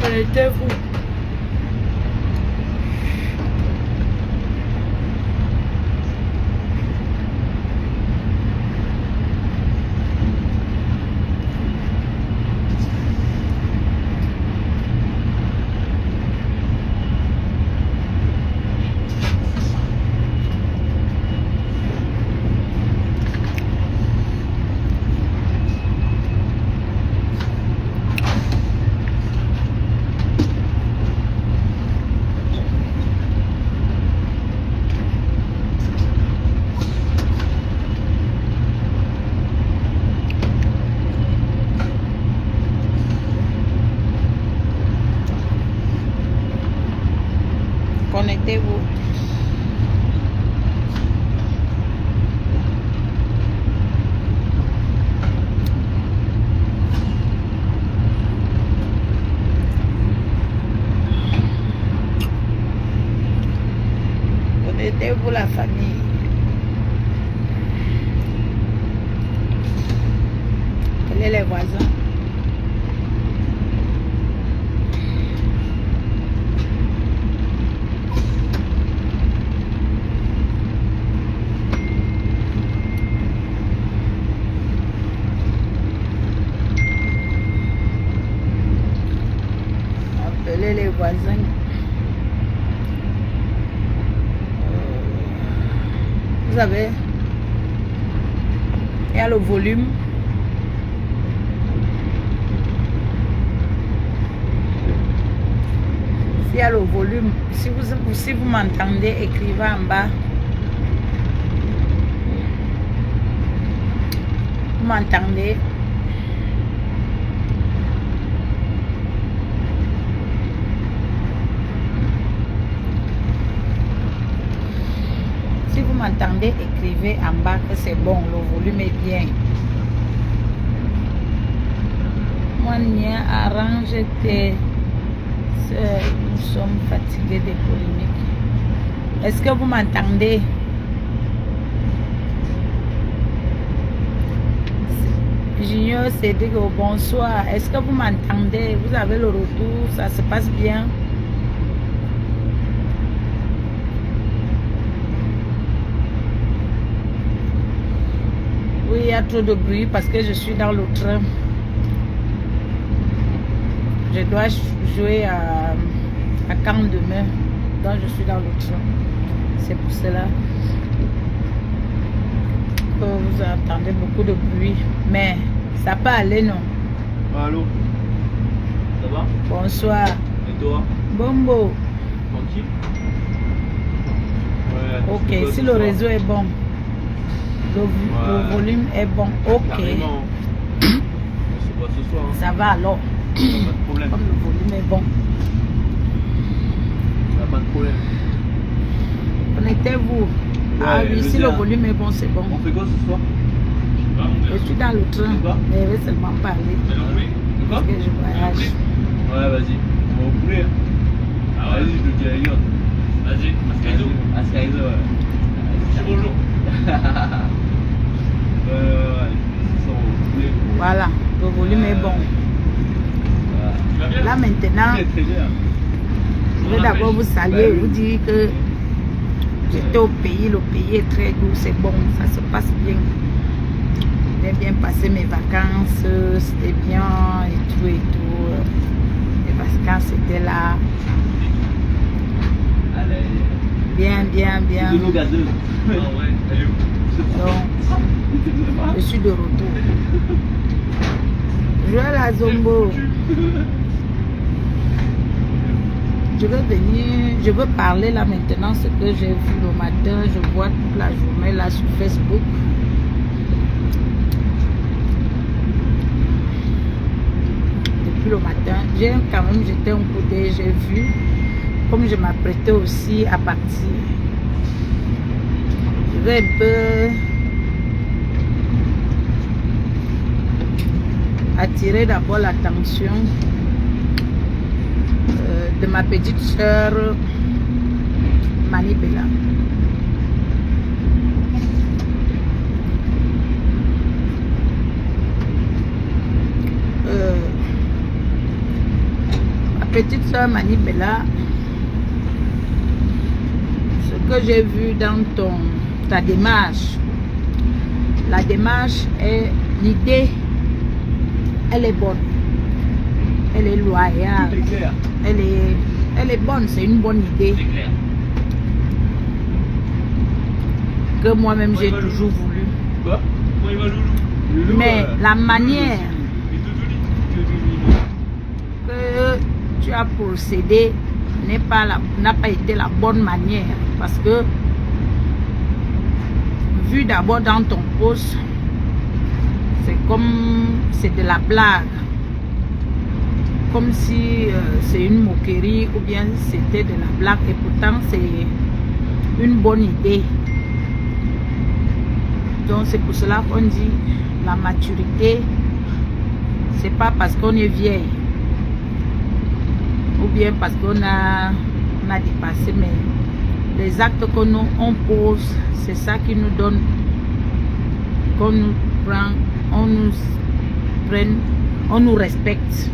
Connectez-vous. Connectez-vous. Connectez-vous la famille. Quels sont les voisins? Appelez les voisins. Vous savez, il y a le volume. S'il y a le volume, si vous m'entendez, écrivez en bas. Vous m'entendez? Si vous m'entendez, écrivez en bas que c'est bon, le volume est bien. Moi, arrange tes... Nous sommes fatigués des polémiques. Est-ce que vous m'entendez? Junior Cédric, bonsoir. Est-ce que vous m'entendez? Vous avez le retour? Ça se passe bien? Oui, il y a trop de bruit parce que je suis dans le train. Je dois jouer à Caen demain. Donc je suis dans le train. C'est pour cela que vous entendez beaucoup de bruit. Mais ça peut aller, non? Allô? Ça va? Bonsoir. Et toi? Bombo. Tranquille? Ouais, ok, si le réseau est bon. Le volume est bon. Ok. Carrément. C'est pas ce soir. Hein. Ça va alors. Pas de problème. Comme le volume est bon. Pas de problème. Connectez-vous. Ah oui, si le volume est bon, c'est bon. On fait quoi ce soir? Je suis dans le train. Mais je vais seulement parler. Parce que je voyage. Ouais, vas-y. On va au poulet. Ah ouais. Vas-y, je le dis à Eliott. Vas-y, à Skyzo. Ouais. Bonjour. Voilà, le volume est bon. Là maintenant, je vais d'abord vous saluer et vous dire que j'étais au pays, le pays est très doux, c'est bon, ça se passe bien. J'ai bien passé mes vacances, c'était bien et tout et tout. Les vacances étaient là. Bien, bien, bien. Donc, je suis de retour. Je vais à la Zombo. Je vais venir, je veux parler là maintenant ce que j'ai vu le matin. Je vois toute la journée là sur Facebook. Depuis le matin, j'ai quand même jeté un coup d'œil, j'ai vu. Comme je m'apprêtais aussi à partir, je vais un peu attirer d'abord l'attention de ma petite soeur Manibela. Ma petite soeur Manibela, ce que j'ai vu dans ta démarche, la démarche est, l'idée, elle est bonne, elle est loyale, Tout est clair. elle est bonne, c'est une bonne idée C'est clair. que moi-même j'ai toujours voulu. Quoi? Comment il va, Loulou? Loulou, Mais la manière Loulou, que tu as procédé n'a pas été la bonne manière, parce que vu d'abord dans ton poste, c'est comme c'est de la blague, comme si c'est une moquerie ou bien c'était de la blague, et pourtant c'est une bonne idée. Donc c'est pour cela qu'on dit la maturité, c'est pas parce qu'on est vieille ou bien parce qu'on a dépassé, mais les actes que nous on pose, c'est ça qui nous donne, qu'on nous prend, on nous prenne, on nous respecte.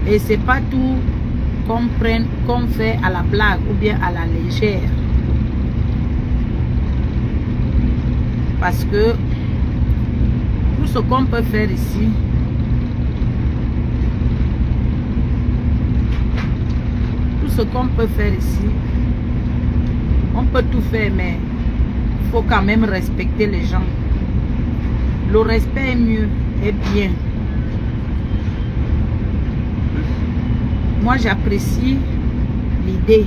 Et c'est pas tout qu'on fait à la blague ou bien à la légère. Parce que tout ce qu'on peut faire ici, on peut tout faire, mais il faut quand même respecter les gens. Le respect est mieux, est bien. Moi j'apprécie l'idée,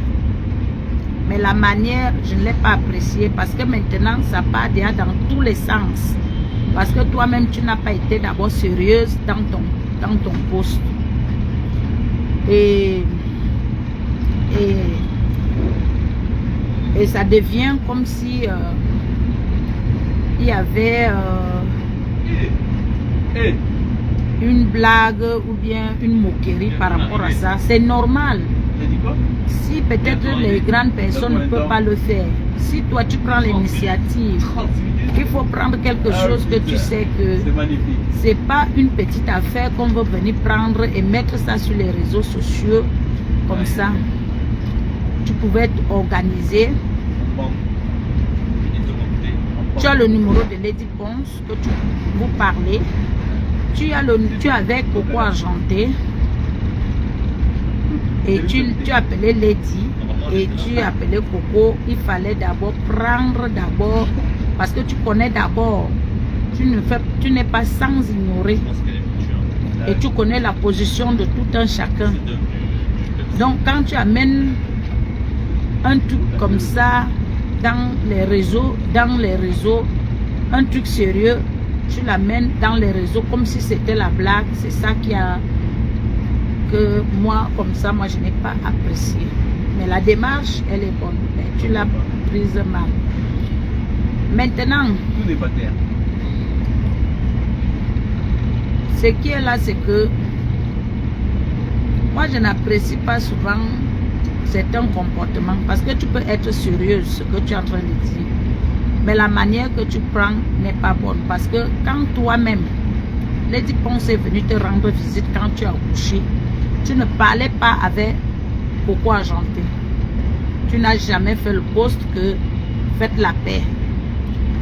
mais la manière je ne l'ai pas appréciée, parce que maintenant ça part déjà dans tous les sens, parce que toi-même tu n'as pas été d'abord sérieuse dans ton poste, et ça devient comme si il y avait une blague ou bien une moquerie par rapport à ça. C'est normal. Si peut-être les grandes personnes ne peuvent pas le faire, si toi tu prends l'initiative, il faut prendre quelque chose que tu sais que c'est pas une petite affaire qu'on veut venir prendre et mettre ça sur les réseaux sociaux comme ça. Tu pouvais organiser. Tu as le numéro de Lady Ponce que vous parlez. Tu avais Coco Argenté et tu appelais Lady et tu appelais Coco. Il fallait d'abord prendre parce que tu connais d'abord. Tu n'es pas sans ignorer et tu connais la position de tout un chacun. Donc quand tu amènes un truc comme ça dans les réseaux, un truc sérieux, tu l'amènes dans les réseaux comme si c'était la blague. C'est ça que moi, comme ça, moi je n'ai pas apprécié. Mais la démarche, elle est bonne, mais tu l'as prise mal. Maintenant, tout n'est pas clair. Ce qui est là, c'est que moi je n'apprécie pas souvent certains comportements, parce que tu peux être sérieuse, ce que tu es en train de dire, mais la manière que tu prends n'est pas bonne. Parce que quand toi-même, Lady Ponce est venue te rendre visite quand tu as accouché, tu ne parlais pas avec Coco Argenté. Tu n'as jamais fait le poste que faites la paix.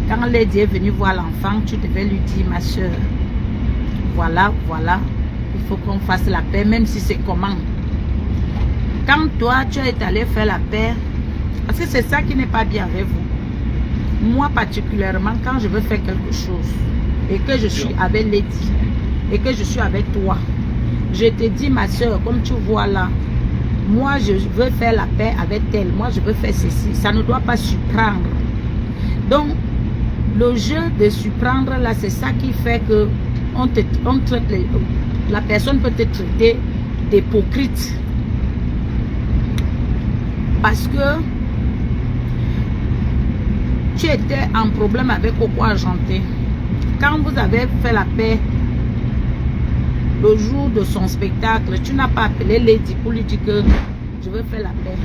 Quand Lady est venue voir l'enfant, tu devais lui dire, ma soeur, voilà, il faut qu'on fasse la paix, même si c'est comment. Quand toi, tu es allé faire la paix, parce que c'est ça qui n'est pas bien avec vous. Moi particulièrement, quand je veux faire quelque chose, et que je suis avec Lady, et que je suis avec toi, je te dis, ma soeur, comme tu vois là, moi je veux faire la paix avec elle, moi je veux faire ceci, ça ne doit pas surprendre. Donc, le jeu de surprendre là, c'est ça qui fait que la personne peut te traiter d'hypocrite. Parce que tu étais en problème avec Coco Argenté. Quand vous avez fait la paix, le jour de son spectacle, tu n'as pas appelé Lady pour lui dire que je veux faire la paix.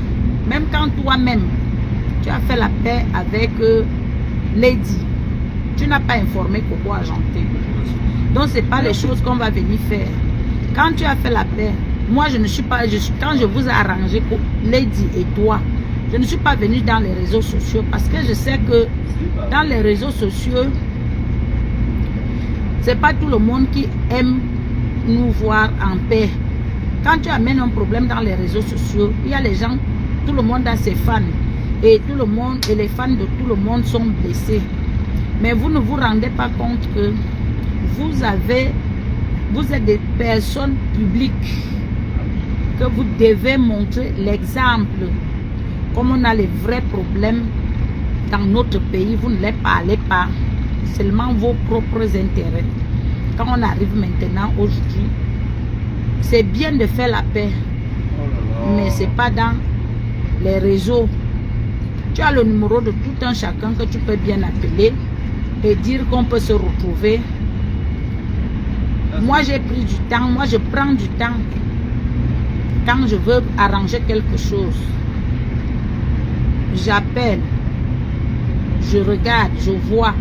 Même quand toi-même, tu as fait la paix avec Lady, tu n'as pas informé Coco Argenté. Donc, ce n'est pas les choses qu'on va venir faire. Quand tu as fait la paix, moi je ne suis pas, quand je vous ai arrangé, Lady et toi, je ne suis pas venue dans les réseaux sociaux parce que je sais que dans les réseaux sociaux, c'est pas tout le monde qui aime nous voir en paix. Quand tu amènes un problème dans les réseaux sociaux, il y a les gens, tout le monde a ses fans. Et tout le monde, et les fans de tout le monde sont blessés. Mais vous ne vous rendez pas compte que vous êtes des personnes publiques, que vous devez montrer l'exemple. Comme on a les vrais problèmes dans notre pays, vous ne les parlez pas, seulement vos propres intérêts. Quand on arrive maintenant, aujourd'hui, c'est bien de faire la paix, mais ce n'est pas dans les réseaux. Tu as le numéro de tout un chacun que tu peux bien appeler et dire qu'on peut se retrouver. Moi, j'ai pris du temps. Moi, je prends du temps quand je veux arranger quelque chose. J'appelle, je regarde, je vois.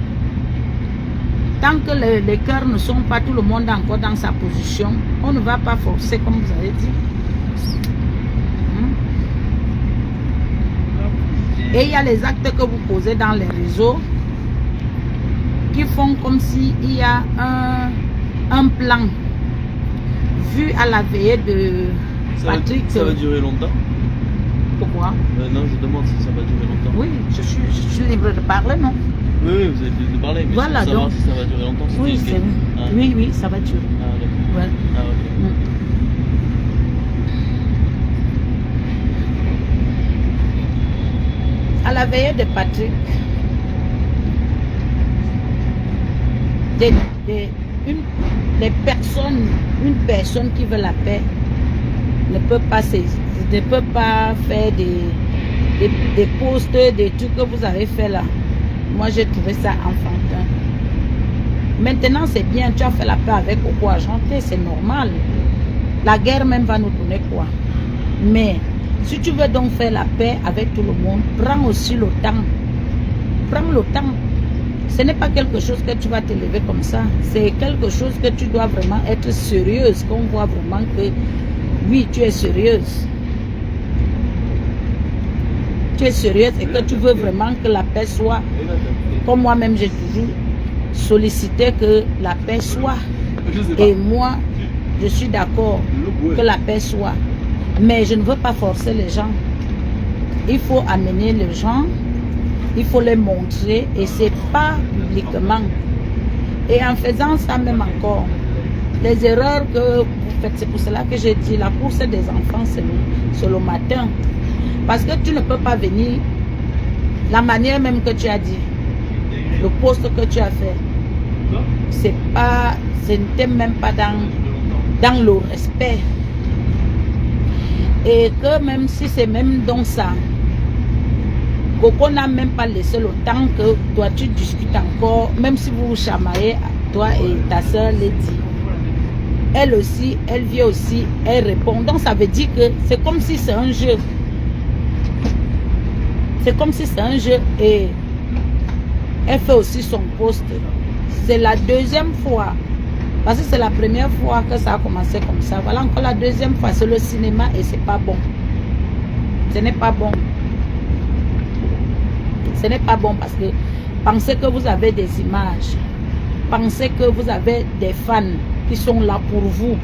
Tant que les cœurs ne sont pas tout le monde encore dans sa position, on ne va pas forcer comme vous avez dit. Et il y a les actes que vous posez dans les réseaux qui font comme s'il y a un plan vu à la veillée de Patrick. Ça va durer longtemps? Pourquoi? Non, je demande si ça va durer longtemps. Oui, je suis libre de parler, non? Oui, vous êtes libre de parler, mais voilà, savoir donc, si ça va durer longtemps. Oui, oui, ça va durer. Ah, d'accord. Ouais. Ah, ok. À la veillée de Patrick, une personne qui veut la paix ne peut pas faire des posts, des trucs que vous avez fait là. Moi, j'ai trouvé ça enfantin. Maintenant, c'est bien, tu as fait la paix avec Coco Argenté, c'est normal. La guerre même va nous donner quoi? Mais si tu veux donc faire la paix avec tout le monde, prends aussi le temps. Prends le temps. Ce n'est pas quelque chose que tu vas te lever comme ça. C'est quelque chose que tu dois vraiment être sérieuse. Qu'on voit vraiment que oui, tu es sérieuse. Tu es sérieuse et que tu veux vraiment que la paix soit. Comme moi-même, j'ai toujours sollicité que la paix soit. Et moi, je suis d'accord que la paix soit. Mais je ne veux pas forcer les gens. Il faut amener les gens, il faut les montrer et c'est pas publiquement. Et en faisant ça même encore, les erreurs que vous faites, c'est pour cela que j'ai dit, la course des enfants, c'est le matin. Parce que tu ne peux pas venir, la manière même que tu as dit, le poste que tu as fait, c'est pas, ce n'était même pas dans le respect. Et que même si c'est même dans ça, Coco n'a même pas laissé le temps que toi tu discutes encore, même si vous vous chamaillez, toi et ta soeur Lady. Elle aussi, elle vient aussi, elle répond. Donc ça veut dire que c'est comme si c'est un jeu. C'est comme si c'est un jeu et elle fait aussi son poste. C'est la deuxième fois. Parce que c'est la première fois que ça a commencé comme ça. Voilà encore la deuxième fois. C'est le cinéma et c'est pas bon. Ce n'est pas bon. Ce n'est pas bon parce que pensez que vous avez des images. Pensez que vous avez des fans qui sont là pour vous.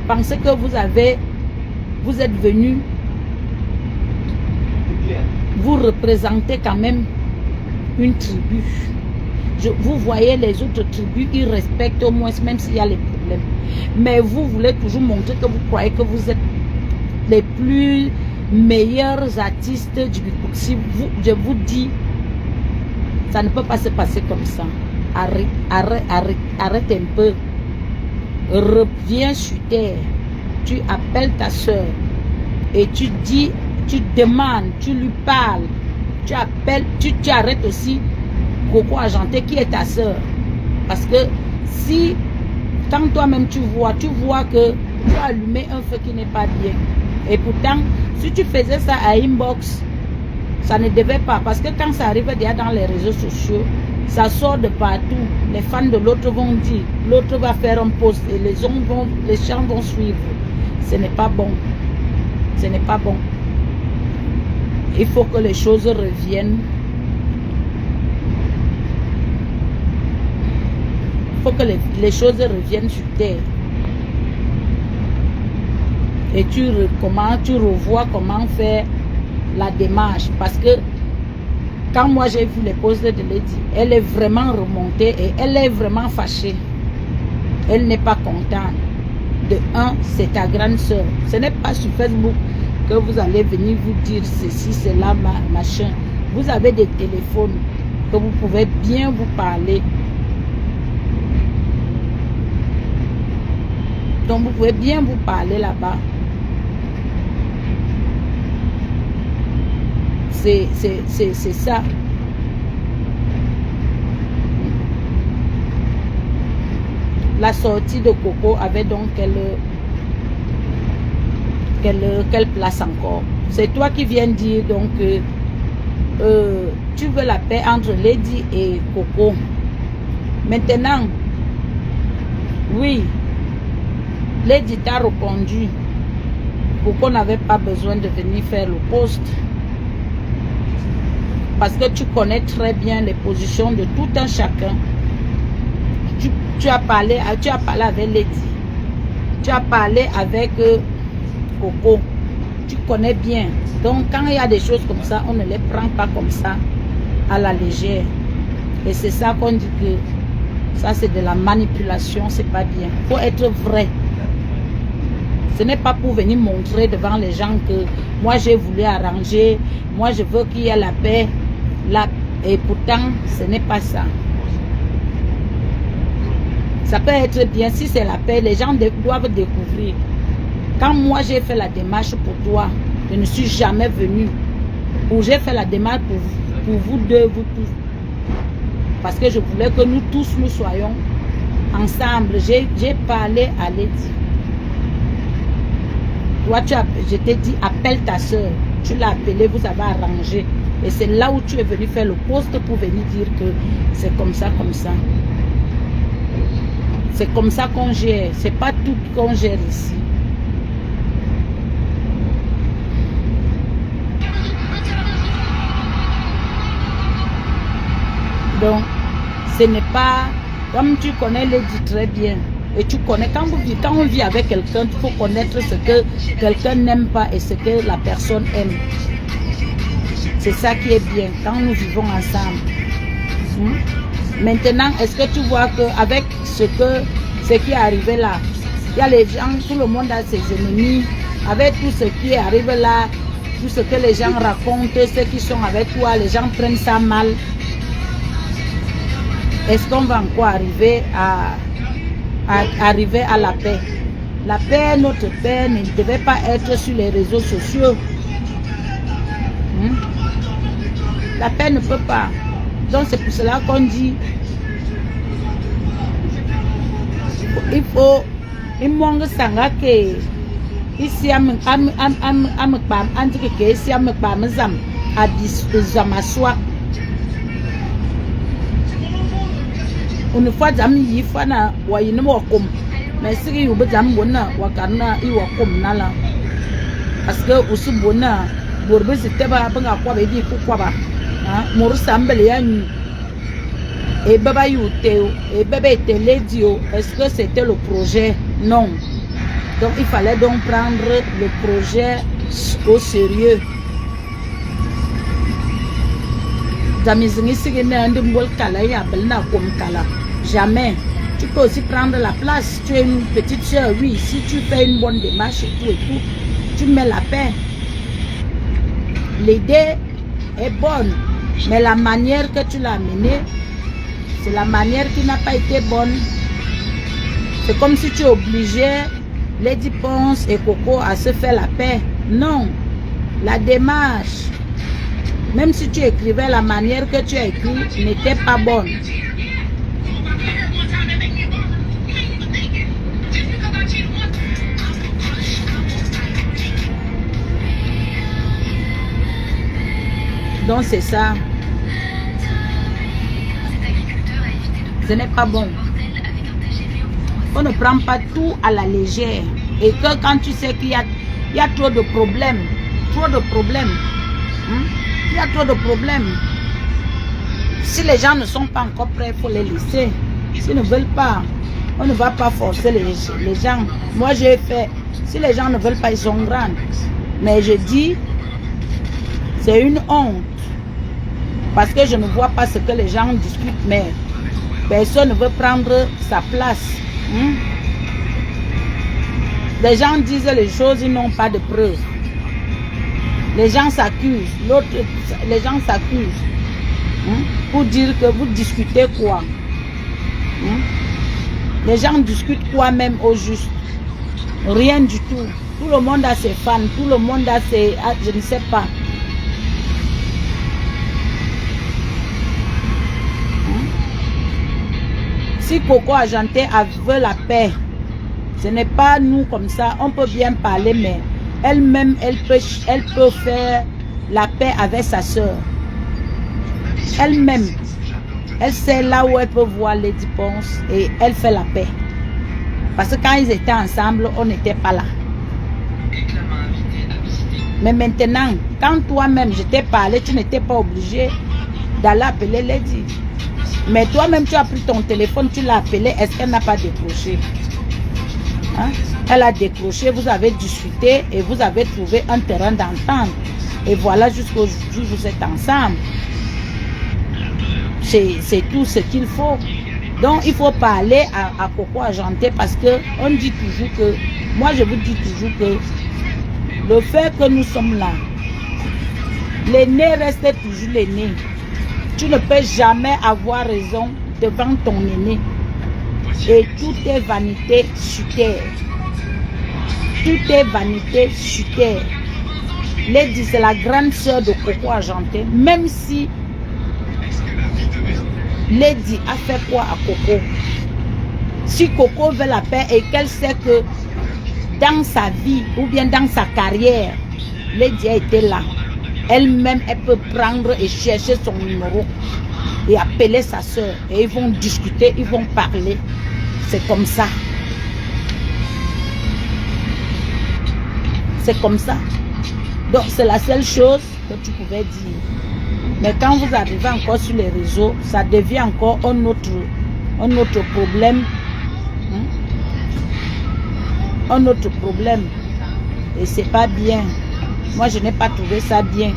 Pensez que vous êtes venus. Vous représentez quand même une tribu. Vous voyez les autres tribus, ils respectent au moins, même s'il y a les problèmes. Mais vous voulez toujours montrer que vous croyez que vous êtes les plus meilleurs artistes du Bikoxi. Je vous dis, ça ne peut pas se passer comme ça. Arrête un peu. Reviens sur terre. Tu appelles ta soeur et tu dis, tu demandes, tu lui parles. Tu appelles, tu arrêtes aussi Coco Argenté qui est ta soeur. Parce que si, quand toi-même tu vois que tu as allumé un feu qui n'est pas bien. Et pourtant, si tu faisais ça à inbox, ça ne devait pas. Parce que quand ça arrive déjà dans les réseaux sociaux, Ça sort de partout. Les fans de l'autre vont dire, l'autre va faire un post et les gens vont suivre. Ce n'est pas bon. Ce n'est pas bon. Il faut que les choses reviennent. Il faut que les choses reviennent sur terre. Et tu revois comment faire la démarche. Parce que quand moi j'ai vu les posts de Lady, elle est vraiment remontée et elle est vraiment fâchée. Elle n'est pas contente. De un, c'est ta grande soeur. Ce n'est pas sur Facebook que vous allez venir vous dire ceci, cela, machin. Vous avez des téléphones que vous pouvez bien vous parler. Donc vous pouvez bien vous parler là-bas. C'est ça. La sortie de Coco avait donc quelle place encore? C'est toi qui viens dire donc tu veux la paix entre Lady et Coco. Maintenant, oui, Lady t'a répondu. Coco n'avait pas besoin de venir faire le poste. Parce que tu connais très bien les positions de tout un chacun. Tu as parlé avec Lady. Tu as parlé avec Coco. Tu connais bien. Donc quand il y a des choses comme ça, on ne les prend pas comme ça à la légère. Et c'est ça qu'on dit que ça c'est de la manipulation, c'est pas bien. Il faut être vrai. Ce n'est pas pour venir montrer devant les gens que moi j'ai voulu arranger, moi je veux qu'il y ait la paix. Et pourtant, ce n'est pas ça. Ça peut être bien, si c'est la paix, les gens doivent découvrir. Quand moi j'ai fait la démarche pour toi, je ne suis jamais venue. Ou j'ai fait la démarche pour vous deux, vous tous. Parce que je voulais que nous tous, nous soyons ensemble. J'ai parlé à Lady. Toi, je t'ai dit, appelle ta soeur. Tu l'as appelée, vous avez arrangé. Et c'est là où tu es venu faire le poste pour venir dire que c'est comme ça, comme ça. C'est comme ça qu'on gère. C'est pas tout qu'on gère ici. Donc, ce n'est pas... Comme tu connais Lady très bien. Et tu connais, quand on vit avec quelqu'un, il faut connaître ce que quelqu'un n'aime pas et ce que la personne aime. C'est ça qui est bien, quand nous vivons ensemble. Maintenant, est-ce que tu vois qu'avec ce qui est arrivé là, il y a les gens, tout le monde a ses ennemis, avec tout ce qui arrive là, tout ce que les gens racontent, ceux qui sont avec toi, les gens prennent ça mal. Est-ce qu'on va encore arriver à la paix? La paix, notre paix ne devait pas être sur les réseaux sociaux. La paix ne peut pas. Donc c'est pour cela qu'on dit il manque sanga que ici une fois jam yi fana wa yi mo kom mais si yu jam bona wa kana i wa kom nala parce que usu bona borbe c'était ba nga kwa be di kwa ba mor sambele ya ni et baba yu teo et bébé était Lady. Est-ce que c'était le projet? Non. Donc il fallait donc prendre le projet au sérieux. Jamais. Tu peux aussi prendre la place. Tu es une petite soeur, oui. Si tu fais une bonne démarche et tout, tu mets la paix. L'idée est bonne, mais la manière que tu l'as menée, c'est la manière qui n'a pas été bonne. C'est comme si tu obligeais Lady Ponce et Coco à se faire la paix. Non. La démarche, même si tu écrivais, la manière que tu as écrit n'était pas bonne. Donc c'est ça. Ce n'est pas bon. On ne prend pas tout à la légère. Et que quand tu sais qu'il y a trop de problèmes, il y a trop de problèmes. Si les gens ne sont pas encore prêts, il faut les laisser. S'ils ne veulent pas, on ne va pas forcer les gens. Moi, j'ai fait. Si les gens ne veulent pas, ils sont grands. Mais je dis, c'est une honte. Parce que je ne vois pas ce que les gens discutent, mais personne ne veut prendre sa place. Les gens disent les choses, ils n'ont pas de preuves. Les gens s'accusent. Les gens s'accusent. Pour dire que vous discutez quoi. Les gens discutent quoi même au juste? Rien du tout. Tout le monde a ses fans, tout le monde a ses... je ne sais pas. Si Coco Argenté veut la paix, ce n'est pas nous comme ça. On peut bien parler, mais elle-même, elle peut faire la paix avec sa soeur. Elle-même, elle sait là où elle peut voir Lady Ponce et elle fait la paix. Parce que quand ils étaient ensemble, on n'était pas là. Mais maintenant, quand toi-même je t'ai parlé, tu n'étais pas obligé d'aller appeler Lady. Mais toi-même, tu as pris ton téléphone, tu l'as appelé, est-ce qu'elle n'a pas décroché? Elle a décroché, vous avez discuté et vous avez trouvé un terrain d'entente. Et voilà, jusqu'aujourd'hui, vous êtes ensemble. C'est tout ce qu'il faut. Donc, il faut parler à Coco Argenté parce que on dit toujours que, moi je vous dis toujours que le fait que nous sommes là, l'aîné reste toujours l'aîné. Tu ne peux jamais avoir raison devant ton aîné. Et tout est vanité sur terre. Tout est vanité sur terre. Lady, c'est la grande sœur de Coco Argenté. Même si Lady a fait quoi à Coco? Si Coco veut la paix et qu'elle sait que dans sa vie ou bien dans sa carrière, Lady a été là. Elle-même, elle peut prendre et chercher son numéro et appeler sa soeur. Et ils vont discuter, ils vont parler. C'est comme ça. C'est comme ça. Donc, c'est la seule chose que tu pouvais dire. Mais quand vous arrivez encore sur les réseaux, ça devient encore un autre problème. Un autre problème. Et c'est pas bien. Moi, je n'ai pas trouvé ça bien.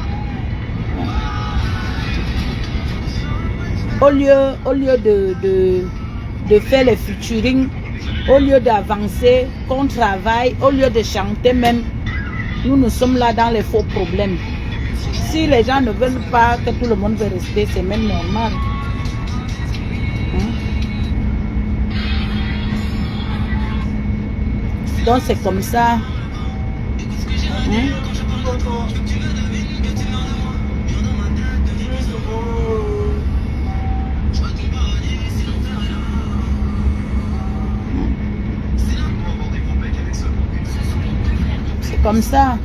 Au lieu de faire les featuring, au lieu d'avancer, qu'on travaille, au lieu de chanter même, nous sommes là dans les faux problèmes. Si les gens ne veulent pas que tout le monde veut rester, c'est même normal. Donc c'est comme ça. C'est comme ça.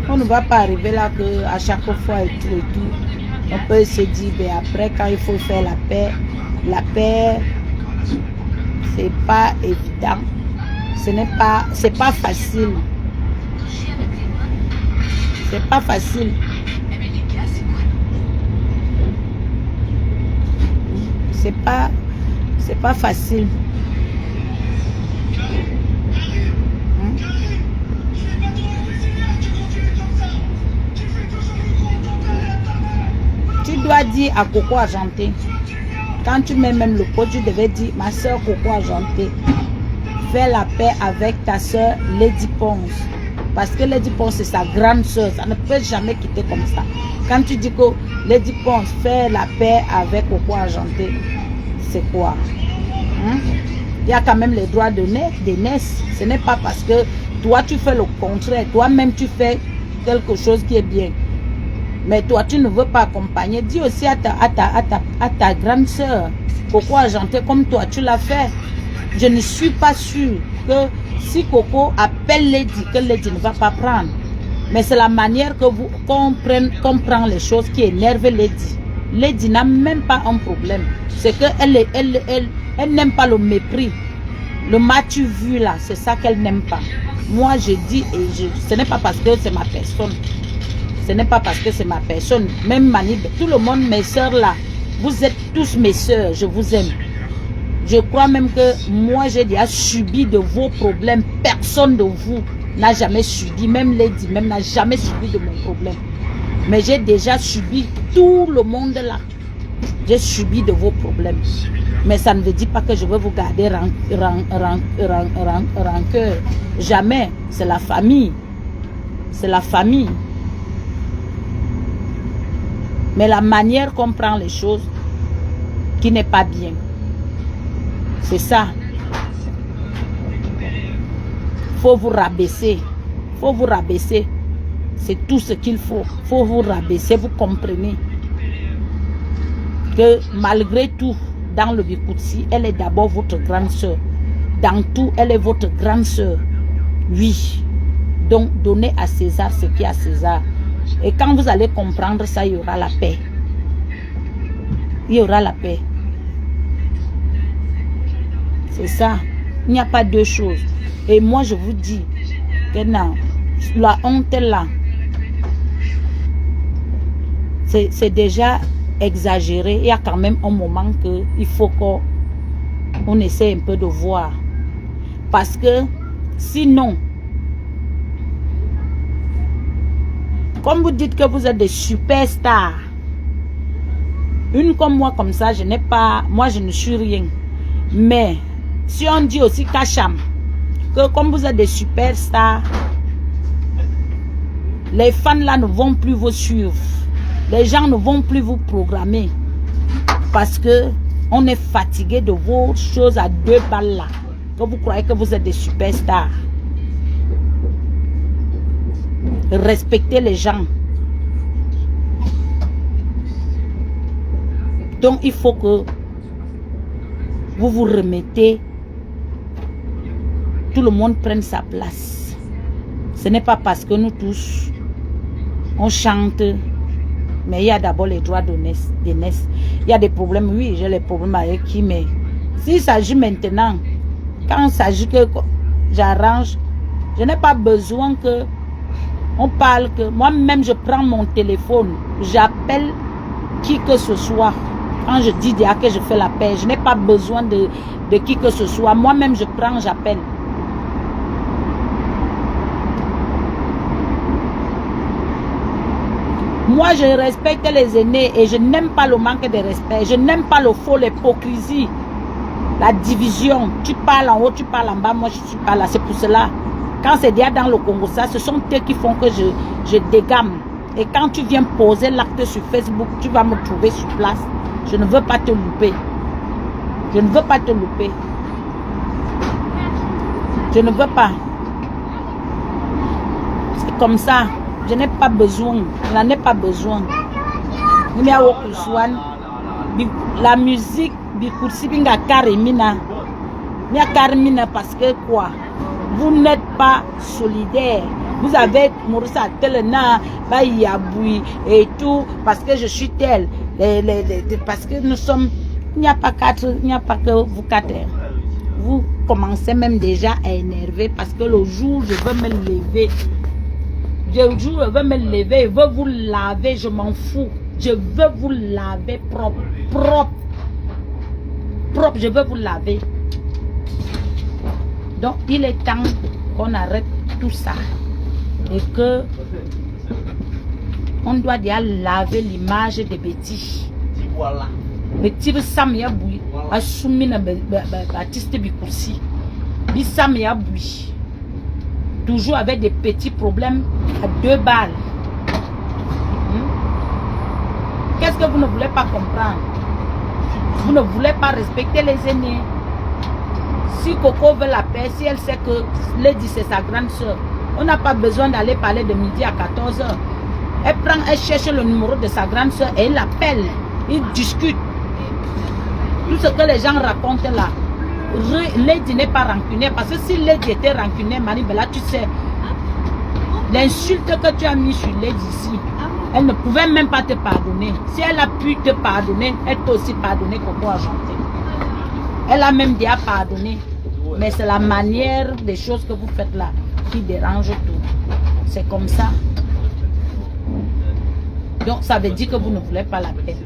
On ne va pas arriver là que à chaque fois et tout. On peut se dire, ben après quand il faut faire la paix, c'est pas évident. C'est pas facile. C'est pas facile. C'est pas facile. Tu dois dire à Coco Argenté, quand tu mets même le pot, tu devais dire, ma soeur Coco Argenté, fais la paix avec ta soeur Lady Ponce. Parce que Lady Ponce, c'est sa grande soeur. Ça ne peut jamais quitter comme ça. Quand tu dis que Lady Ponce fait la paix avec Coco Argenté, c'est quoi? Il y a quand même les droits d'aînesse. Ce n'est pas parce que toi, tu fais le contraire. Toi-même, tu fais quelque chose qui est bien. Mais toi, tu ne veux pas accompagner. Dis aussi à ta grande soeur, Coco Argenté, comme toi, tu l'as fait. Je ne suis pas sûre que si Coco appelle Lady, que Lady ne va pas prendre. Mais c'est la manière que vous comprend les choses qui énerve Lady. Lady n'a même pas un problème. C'est qu'elle elle n'aime pas le mépris. Le m'as-tu vu là, c'est ça qu'elle n'aime pas. Moi je dis, ce n'est pas parce que c'est ma personne. Ce n'est pas parce que c'est ma personne. Même Mani, tout le monde, mes soeurs là, vous êtes tous mes soeurs, je vous aime. Je crois même que moi j'ai déjà subi de vos problèmes. Personne de vous n'a jamais subi, même Lady même n'a jamais subi de mon problème. Mais j'ai déjà subi tout le monde là. J'ai subi de vos problèmes. Mais ça ne veut dire pas que je veux vous garder rancœur. Jamais. C'est la famille. C'est la famille. Mais la manière qu'on prend les choses qui n'est pas bien. C'est ça. Faut vous rabaisser. Faut vous rabaisser. C'est tout ce qu'il faut. Faut vous rabaisser. Vous comprenez que malgré tout, dans le Bikutsi, elle est d'abord votre grande soeur. Dans tout, elle est votre grande soeur. Oui. Donc, donnez à César ce qui est à César. Et quand vous allez comprendre ça, il y aura la paix. Il y aura la paix. C'est ça. Il n'y a pas deux choses. Et moi, je vous dis que non, la honte est là. C'est déjà exagéré. Il y a quand même un moment qu'il faut qu'on essaie un peu de voir. Parce que sinon, comme vous dites que vous êtes des superstars, une comme moi comme ça, je n'ai pas, moi je ne suis rien. Mais si on dit aussi Kacham, que comme vous êtes des superstars, les fans là ne vont plus vous suivre. Les gens ne vont plus vous programmer. Parce que on est fatigué de vos choses à 2 balles là. Que vous croyez que vous êtes des superstars. Respectez les gens. Donc il faut que vous vous remettez. Tout le monde prenne sa place. Ce n'est pas parce que nous tous on chante, mais il y a d'abord les droits d'aînesse. Il y a des problèmes, oui, j'ai les problèmes avec qui, mais s'il s'agit maintenant, quand il s'agit que j'arrange, je n'ai pas besoin que on parle, que moi-même je prends mon téléphone, j'appelle qui que ce soit. Quand je dis déjà que je fais la paix, je n'ai pas besoin de qui que ce soit. Moi-même je prends, j'appelle. Moi, je respecte les aînés et je n'aime pas le manque de respect. Je n'aime pas le faux, l'hypocrisie, la division. Tu parles en haut, tu parles en bas, moi je suis pas là. C'est pour cela. Quand c'est déjà dans le Congo, ça, ce sont eux qui font que je dégamme. Et quand tu viens poser l'acte sur Facebook, tu vas me trouver sur place. Je ne veux pas te louper. Je ne veux pas te louper. Je ne veux pas. C'est comme ça. Je n'ai pas besoin. Je n'en ai pas besoin. La musique, parce que quoi? Vous n'êtes pas solidaire. Vous avez Maurissa Telena, Bayaboui et tout, parce que je suis tel. Parce que nous sommes. Il n'y a pas que vous 4. Vous commencez même déjà à énerver parce que le jour où je veux me lever. Le jour où je veux me lever, je veux vous laver, je m'en fous. Je veux vous laver propre. Propre, je veux vous laver. Donc, il est temps qu'on arrête tout ça. Et que on doit déjà laver l'image des bêtises. Voilà. Le type Samia Boui, assumé na Baptiste Bikutsi. Samia Boui. Toujours avec des petits problèmes à 2 balles. Qu'est-ce que vous ne voulez pas comprendre? Vous ne voulez pas respecter les aînés. Si Coco veut la paix, si elle sait que Lady c'est sa grande soeur, on n'a pas besoin d'aller parler de midi à 14 h. Elle cherche le numéro de sa grande soeur et elle l'appelle. Ils discutent. Tout ce que les gens racontent là. Lady n'est pas rancunière parce que si Lady était rancunière, Maribella, tu sais, L'insulte que tu as mis sur Lady ici, elle ne pouvait même pas te pardonner. Si elle a pu te pardonner, elle peut aussi pardonner Coco Argenté. Elle a même déjà pardonné. Mais c'est la manière des choses que vous faites là qui dérange tout. C'est comme ça. Donc ça veut dire que vous ne voulez pas la paix.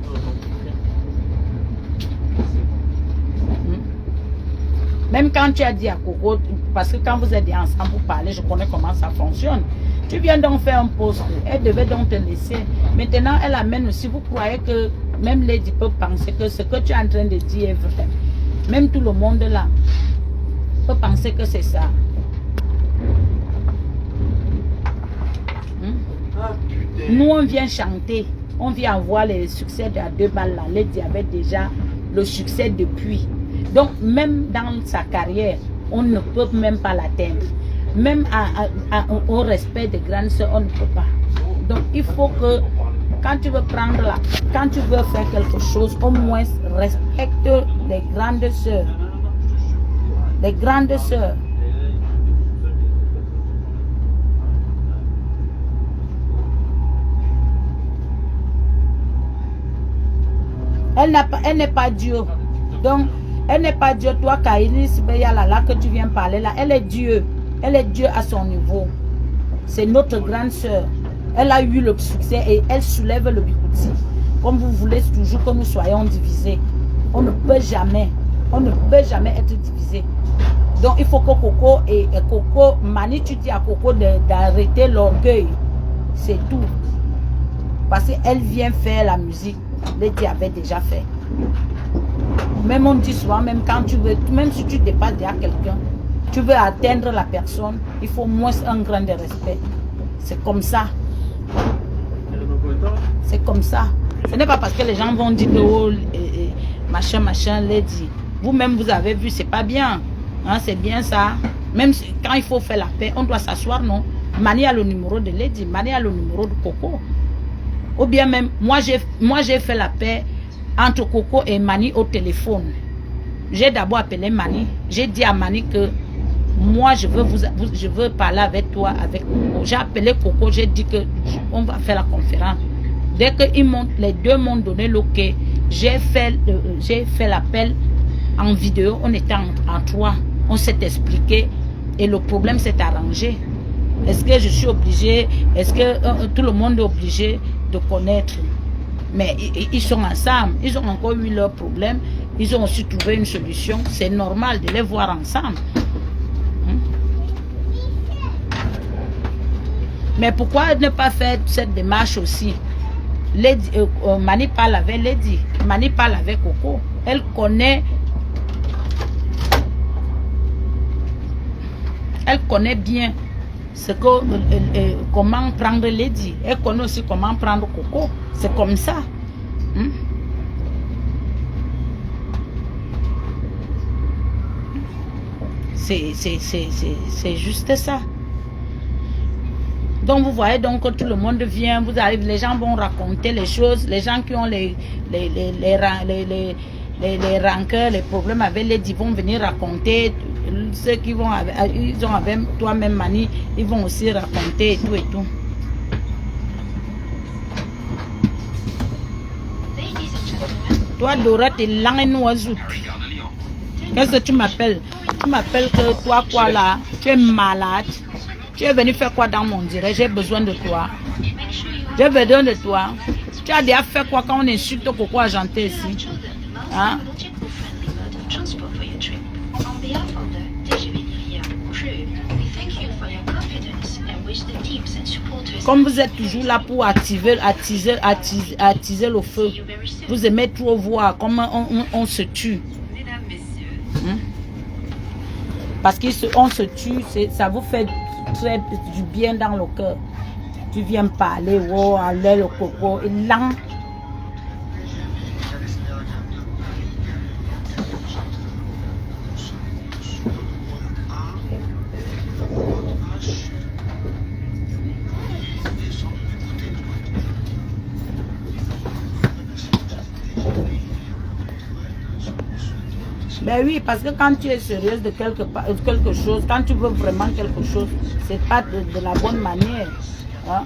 Même quand tu as dit à Coco, parce que quand vous êtes ensemble pour parler, je connais comment ça fonctionne. Tu viens donc faire un poste, elle devait donc te laisser. Maintenant, elle amène aussi, vous croyez que même Lady peut penser que ce que tu es en train de dire est vrai. Même tout le monde là peut penser que c'est ça. Nous, on vient chanter, on vient avoir les succès de 2 balles là. Lady avait déjà le succès depuis. Donc, même dans sa carrière, on ne peut même pas l'atteindre. Même au respect des grandes sœurs, on ne peut pas. Donc, il faut que, quand tu veux prendre là, quand tu veux faire quelque chose, au moins respecte les grandes sœurs. Les grandes sœurs. Elle n'est pas Dieu. Donc, elle n'est pas Dieu. Toi, Kailis, là que tu viens parler là, elle est Dieu. Elle est Dieu à son niveau. C'est notre grande sœur. Elle a eu le succès et elle soulève le bikouti. Comme vous voulez toujours que nous soyons divisés. On ne peut jamais être divisé. Donc, il faut que Coco et Coco, Mani, tu dis à Coco d'arrêter l'orgueil. C'est tout. Parce qu'elle vient faire la musique. Lady avait déjà fait. Même on dit souvent, même quand tu veux, même si tu dépasses derrière quelqu'un, tu veux atteindre la personne, il faut moins un grain de respect. C'est comme ça. C'est comme ça. Ce n'est pas parce que les gens vont dire oh, machin, Lady. Vous-même, vous avez vu, c'est pas bien. Hein, c'est bien ça. Même quand il faut faire la paix, on doit s'asseoir, non? Mani a le numéro de Lady, Mani a le numéro de Coco. Ou bien même, moi j'ai fait la paix entre Coco et Mani au téléphone. J'ai d'abord appelé Mani. J'ai dit à Mani que moi je veux parler avec toi, avec Coco. J'ai appelé Coco, j'ai dit que on va faire la conférence. Dès que les deux m'ont donné l'ok, j'ai fait l'appel en vidéo. On était en 3. On s'est expliqué et le problème s'est arrangé. Est-ce que je suis obligée? Est-ce que tout le monde est obligé de connaître? Mais ils sont ensemble. Ils ont encore eu leurs problèmes. Ils ont aussi trouvé une solution. C'est normal de les voir ensemble. Mais pourquoi ne pas faire cette démarche aussi? Lady, Mani parle avec Lady. Mani parle avec Coco. Elle connaît bien ce que, comment prendre Lady. Elle connaît aussi comment prendre Coco. C'est comme ça. C'est juste ça. Donc vous voyez donc que tout le monde vient, vous arrivez, les gens vont raconter les choses, les gens qui ont les rancœurs, les problèmes avec Lady vont venir raconter, ceux qui vont ils ont avec toi-même Mani, ils vont aussi raconter et tout et tout. Toi Dora, t'es langue noisou. Qu'est-ce que tu m'appelles? Tu m'appelles que toi quoi là? Tu es malade. Tu es venu faire quoi dans mon direct? J'ai besoin de toi. J'ai besoin de toi. Tu as déjà fait quoi quand on insulte Coco Argenté ici? Hein? Comme vous êtes toujours là pour attiser le feu. Vous aimez trop voir comment on se tue. Parce qu'on se tue, ça vous fait très du bien dans le cœur. Tu viens parler, oh, allez le Coco, et là. Ben oui, parce que quand tu es sérieuse de quelque chose, quand tu veux vraiment quelque chose, c'est pas de la bonne manière. Hein?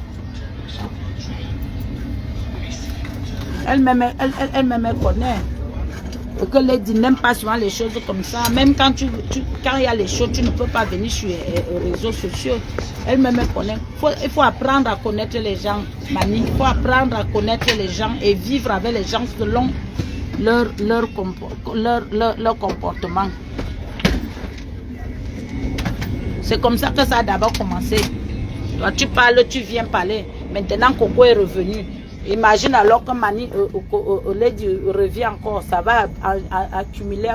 Elle-même, elle connaît. Et que Lady n'aime pas souvent les choses comme ça. Même quand quand il y a les choses, tu ne peux pas venir sur les réseaux sociaux. Elle-même connaît. Il faut apprendre à connaître les gens, Mani. Il faut apprendre à connaître les gens et vivre avec les gens selon leur comportement. C'est comme ça que ça a d'abord commencé. Toi, tu parles, tu viens parler. Maintenant, Coco est revenu. Imagine alors que Mani Lady revient encore. Ça va accumuler.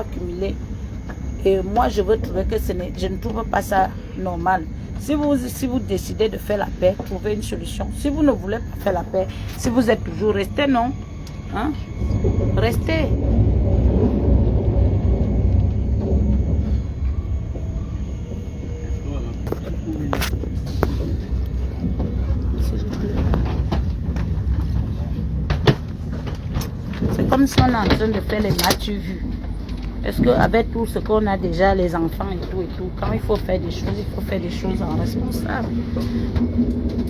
Et moi, je veux trouver que je ne trouve pas ça normal. Si vous décidez de faire la paix, trouvez une solution. Si vous ne voulez pas faire la paix, si vous êtes toujours resté, non? Hein? Restez. C'est comme si on est en train de faire les matchs vus. Est-ce qu'avec tout ce qu'on a déjà, les enfants et tout, quand il faut faire des choses, il faut faire des choses en responsable.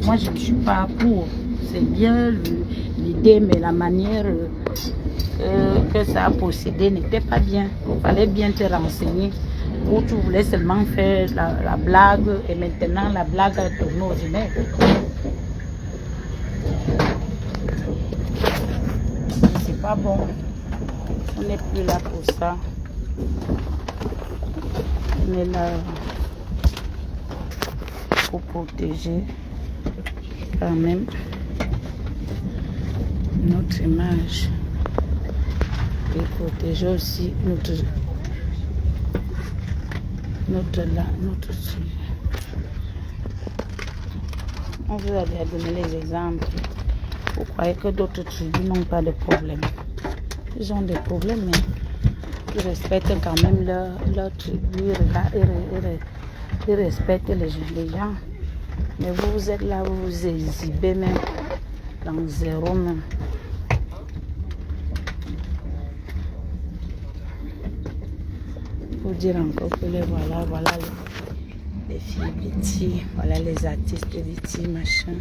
Moi, je ne suis pas pour. C'est bien l'idée, mais la manière que ça a procédé n'était pas bien. Il fallait bien te renseigner. Ou tu voulais seulement faire la blague et maintenant la blague a tourné au vinaigre. C'est pas bon. On n'est plus là pour ça. On est là pour protéger quand même notre image et protéger aussi notre on vous a déjà donné les exemples. Vous croyez que d'autres tribus n'ont pas de problème? Ils ont des problèmes, mais ils respectent quand même leur tribu, ils respectent les gens. Mais vous êtes là, vous vous exhibez même dans zéro même. Pour dire encore que voilà les filles Betty, voilà les artistes Betty, machin.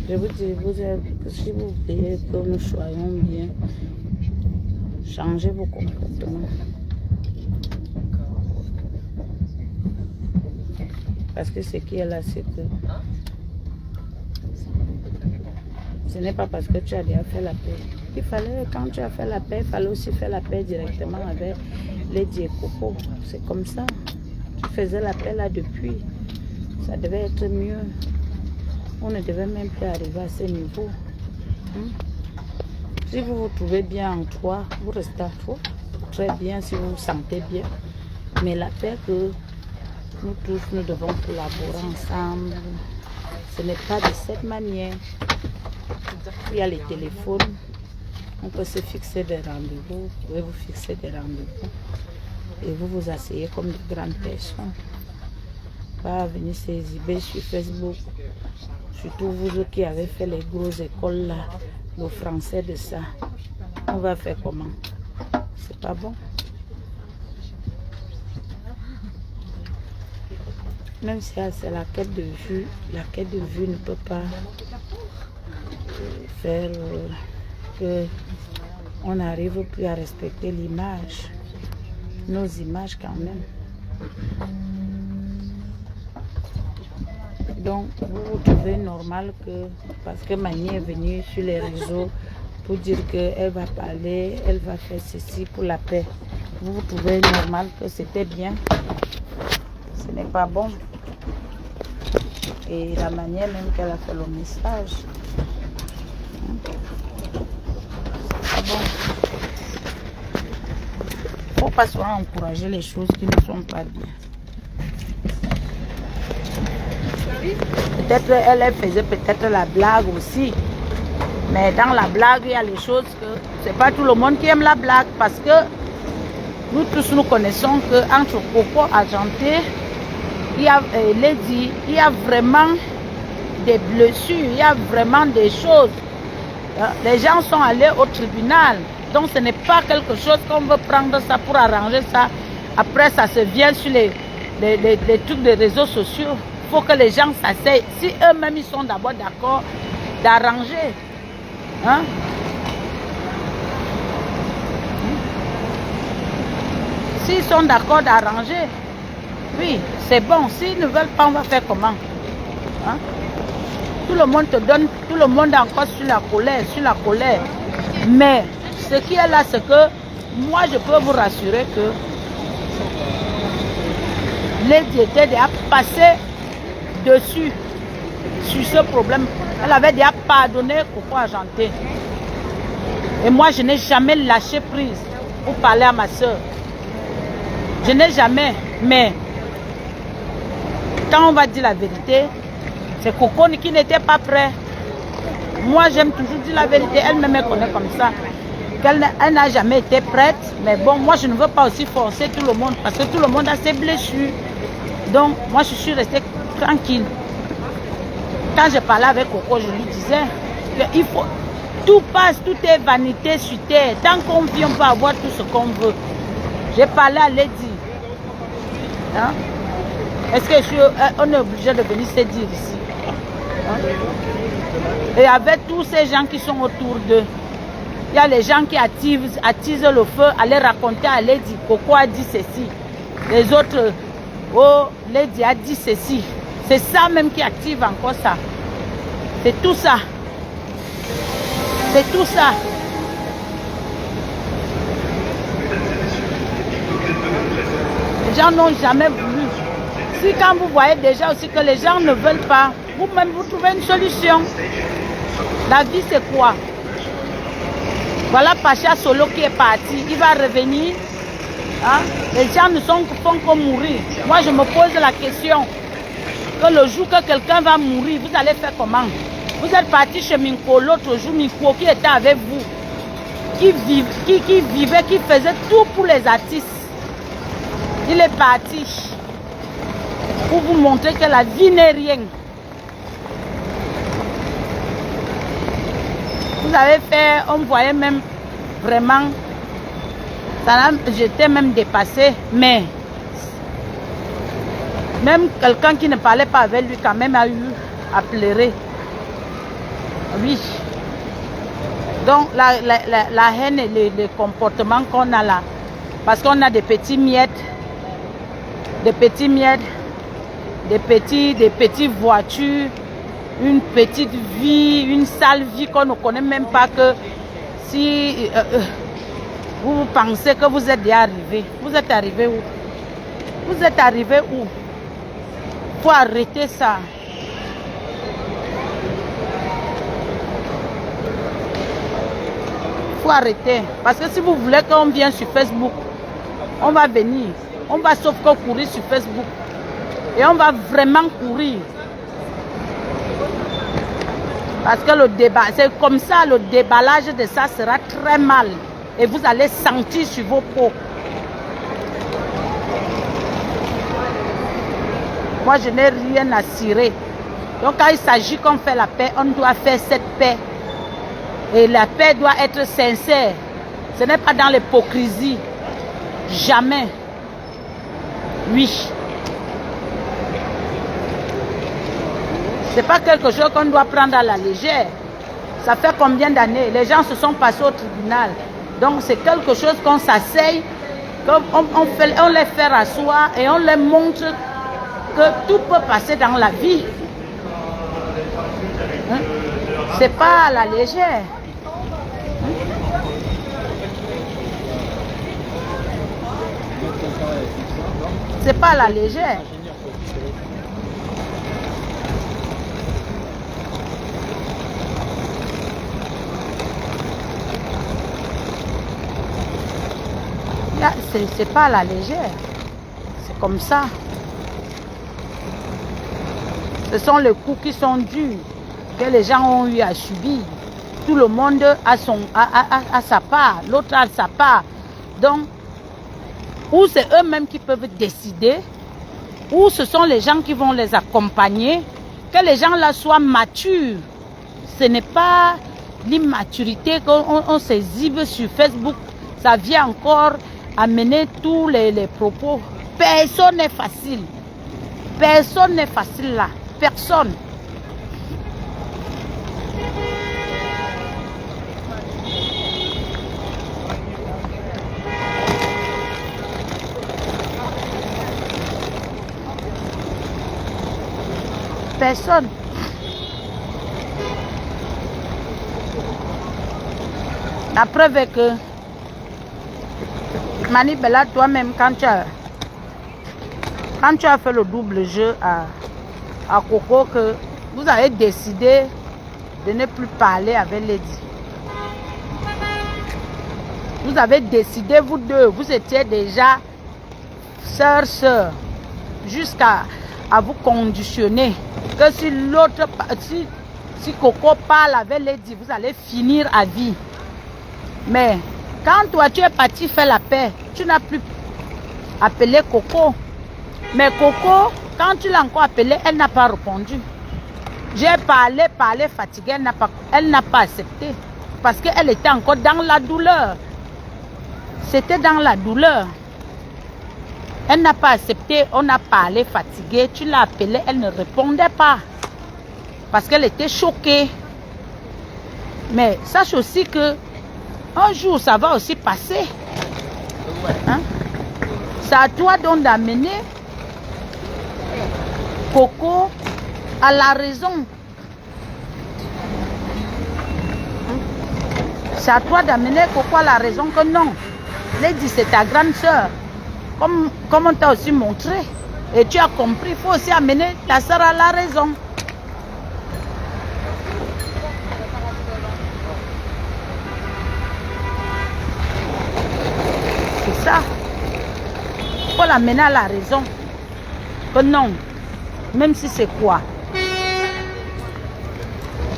Je vous dis, si vous voulez que nous soyons bien, changez vos comportements. Parce que ce qui est là, c'est que ce n'est pas parce que tu as déjà fait la paix. Quand tu as fait la paix, il fallait aussi faire la paix directement avec Lady et Coco. C'est comme ça. Tu faisais la paix là depuis. Ça devait être mieux. On ne devait même plus arriver à ce niveau. Si vous vous trouvez bien en toi, vous restez à toi. Très bien si vous vous sentez bien. Mais la paix que nous tous, nous devons collaborer ensemble. Ce n'est pas de cette manière. Il y a les téléphones. On peut se fixer des rendez-vous. Vous pouvez vous fixer des rendez-vous. Et vous vous asseyez comme de grandes personnes. Pas venir s'exhiber sur Facebook. Surtout vous qui avez fait les grosses écoles là. Le français de ça. On va faire comment? C'est pas bon. Même si c'est la quête de vue ne peut pas faire que on n'arrive plus à respecter l'image, nos images quand même. Donc vous trouvez normal que, parce que Mani est venue sur les réseaux pour dire qu'elle va parler, elle va faire ceci pour la paix. Vous trouvez normal que c'était bien? Ce n'est pas bon. Et la manière même qu'elle a fait le message. C'est pas bon. Il ne faut pas souvent encourager les choses qui ne sont pas bien. Peut-être elle faisait peut-être la blague aussi. Mais dans la blague, il y a les choses que c'est pas tout le monde qui aime la blague. Parce que nous tous nous connaissons qu'entre Coco Argenté, il y a Lady, il y a vraiment des blessures, il y a vraiment des choses. Les gens sont allés au tribunal. Donc ce n'est pas quelque chose qu'on veut prendre ça pour arranger ça. Après ça se vient sur les trucs des réseaux sociaux. Il faut que les gens s'asseyent. Si eux-mêmes ils sont d'abord d'accord d'arranger. Hein? S'ils sont d'accord d'arranger, oui, c'est bon. S'ils ne veulent pas, on va faire comment? Hein? Tout le monde te donne, tout le monde est encore sur la colère, Mais ce qui est là, c'est que moi, je peux vous rassurer que Lady était déjà passée dessus sur ce problème. Elle avait déjà pardonné Coco Argenté. Et moi, je n'ai jamais lâché prise pour parler à ma soeur. Je n'ai jamais, mais quand on va dire la vérité, c'est Coco qui n'était pas prêt. Moi, j'aime toujours dire la vérité. Elle-même me connaît comme ça. Elle n'a jamais été prête. Mais bon, moi, je ne veux pas aussi forcer tout le monde parce que tout le monde a ses blessures. Donc, moi, je suis restée tranquille. Quand je parlais avec Coco, je lui disais qu'il faut... Tout passe, tout est vanité sur terre. Tant qu'on vit, on peut avoir tout ce qu'on veut. J'ai parlé à Lady. Hein? Est-ce qu'on est obligé de venir se dire ici? Hein? Et avec tous ces gens qui sont autour d'eux, il y a les gens qui attisent le feu, aller raconter à Lady, Coco a dit ceci. Les autres, oh, Lady a dit ceci. C'est ça même qui active encore ça. C'est tout ça. C'est tout ça. Les gens n'ont jamais voulu. Si quand vous voyez déjà aussi que les gens ne veulent pas, vous-même vous trouvez une solution. La vie c'est quoi? Voilà Pacha Solo qui est parti. Il va revenir. Hein? Les gens ne font que mourir. Moi je me pose la question. Que le jour que quelqu'un va mourir, vous allez faire comment? Vous êtes parti chez Minko l'autre jour, Minko qui était avec vous, qui vivait, qui faisait tout pour les artistes. Il est parti pour vous montrer que la vie n'est rien. Vous avez fait, on voyait même vraiment, j'étais même dépassée, mais même quelqu'un qui ne parlait pas avec lui quand même a eu à pleurer. Oui. Donc la haine et les comportements qu'on a là, parce qu'on a des petits miettes, des petites voitures, une petite vie, une sale vie qu'on ne connaît même pas, que si vous pensez que vous êtes déjà arrivé. Vous êtes arrivé où? Vous êtes arrivé où? Il faut arrêter ça. Il faut arrêter. Parce que si vous voulez qu'on vienne sur Facebook, on va venir. On va sauf que courir sur Facebook. Et on va vraiment courir. Parce que le débat, c'est comme ça, le déballage de ça sera très mal. Et vous allez sentir sur vos peaux. Moi, je n'ai rien à cirer. Donc, quand il s'agit qu'on fait la paix, on doit faire cette paix. Et la paix doit être sincère. Ce n'est pas dans l'hypocrisie. Jamais. Oui. Ce n'est pas quelque chose qu'on doit prendre à la légère. Ça fait combien d'années? Les gens se sont passés au tribunal. Donc, c'est quelque chose qu'on s'asseye, on les fait rasseoir et on les montre que tout peut passer dans la vie. Hein? C'est pas à la légère. C'est pas à la légère. C'est pas à la légère. C'est comme ça. Ce sont les coups qui sont durs, que les gens ont eu à subir. Tout le monde a sa part, l'autre a sa part. Donc, ou c'est eux-mêmes qui peuvent décider, ou ce sont les gens qui vont les accompagner, que les gens là soient matures. Ce n'est pas l'immaturité qu'on s'exhibe sur Facebook. Ça vient encore amener tous les propos. Personne n'est facile. Personne n'est facile là. Personne. Personne. La preuve est que Mani Bella, toi-même, quand tu as fait le double jeu à Coco, que vous avez décidé de ne plus parler avec Lady. Vous avez décidé, vous deux, vous étiez déjà sœurs, jusqu'à vous conditionner que si l'autre, si Coco parle avec Lady, vous allez finir à vie. Mais quand toi tu es parti faire la paix, tu n'as plus appelé Coco. Mais Coco, quand tu l'as encore appelée, elle n'a pas répondu. J'ai parlé, fatiguée, elle n'a pas accepté. Parce qu'elle était encore dans la douleur. C'était dans la douleur. Elle n'a pas accepté, on a parlé fatiguée, tu l'as appelée, elle ne répondait pas. Parce qu'elle était choquée. Mais sache aussi que un jour, ça va aussi passer. Hein? C'est à toi donc d'amener Coco à la raison. C'est à toi d'amener Coco à la raison que non. Lady, c'est ta grande soeur. Comme on t'a aussi montré. Et tu as compris, il faut aussi amener ta soeur à la raison. C'est ça. Il faut l'amener à la raison. Que non. Même si c'est quoi.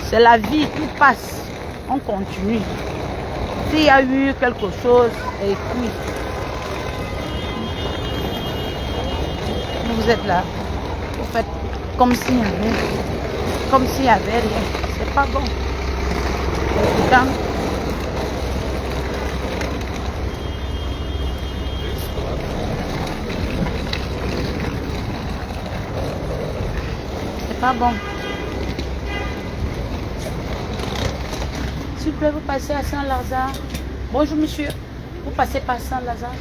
C'est la vie, tout passe. On continue. S'il y a eu quelque chose, et puis vous êtes là. Vous faites comme s'il n'y avait rien. C'est pas bon. Pourtant, c'est pas bon. S'il vous plaît, vous passez à Saint-Lazare. Bonjour monsieur. Vous passez par Saint-Lazare.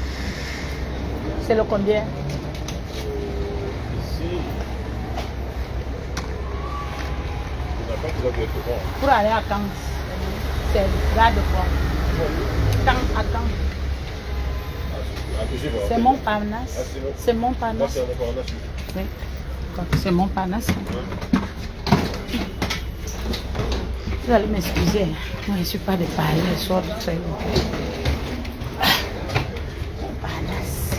C'est le combien? Pour aller à Caen. C'est là de quoi? Caen à Caen. C'est Montparnasse. C'est Montparnasse. Oui. C'est Montparnasse. Vous allez m'excuser. Moi, je ne suis pas de Paris. Je sors de très loin. Montparnasse.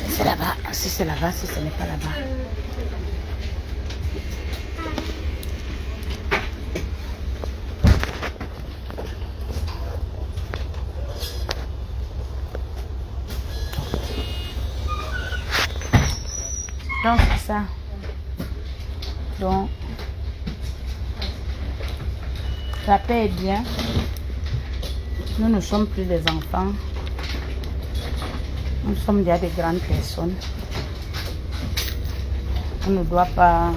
C'est là-bas. Si c'est là-bas, si ce n'est pas là-bas. Donc, c'est ça. Donc, la paix est bien. Nous ne sommes plus des enfants. Nous sommes déjà des grandes personnes. On ne doit pas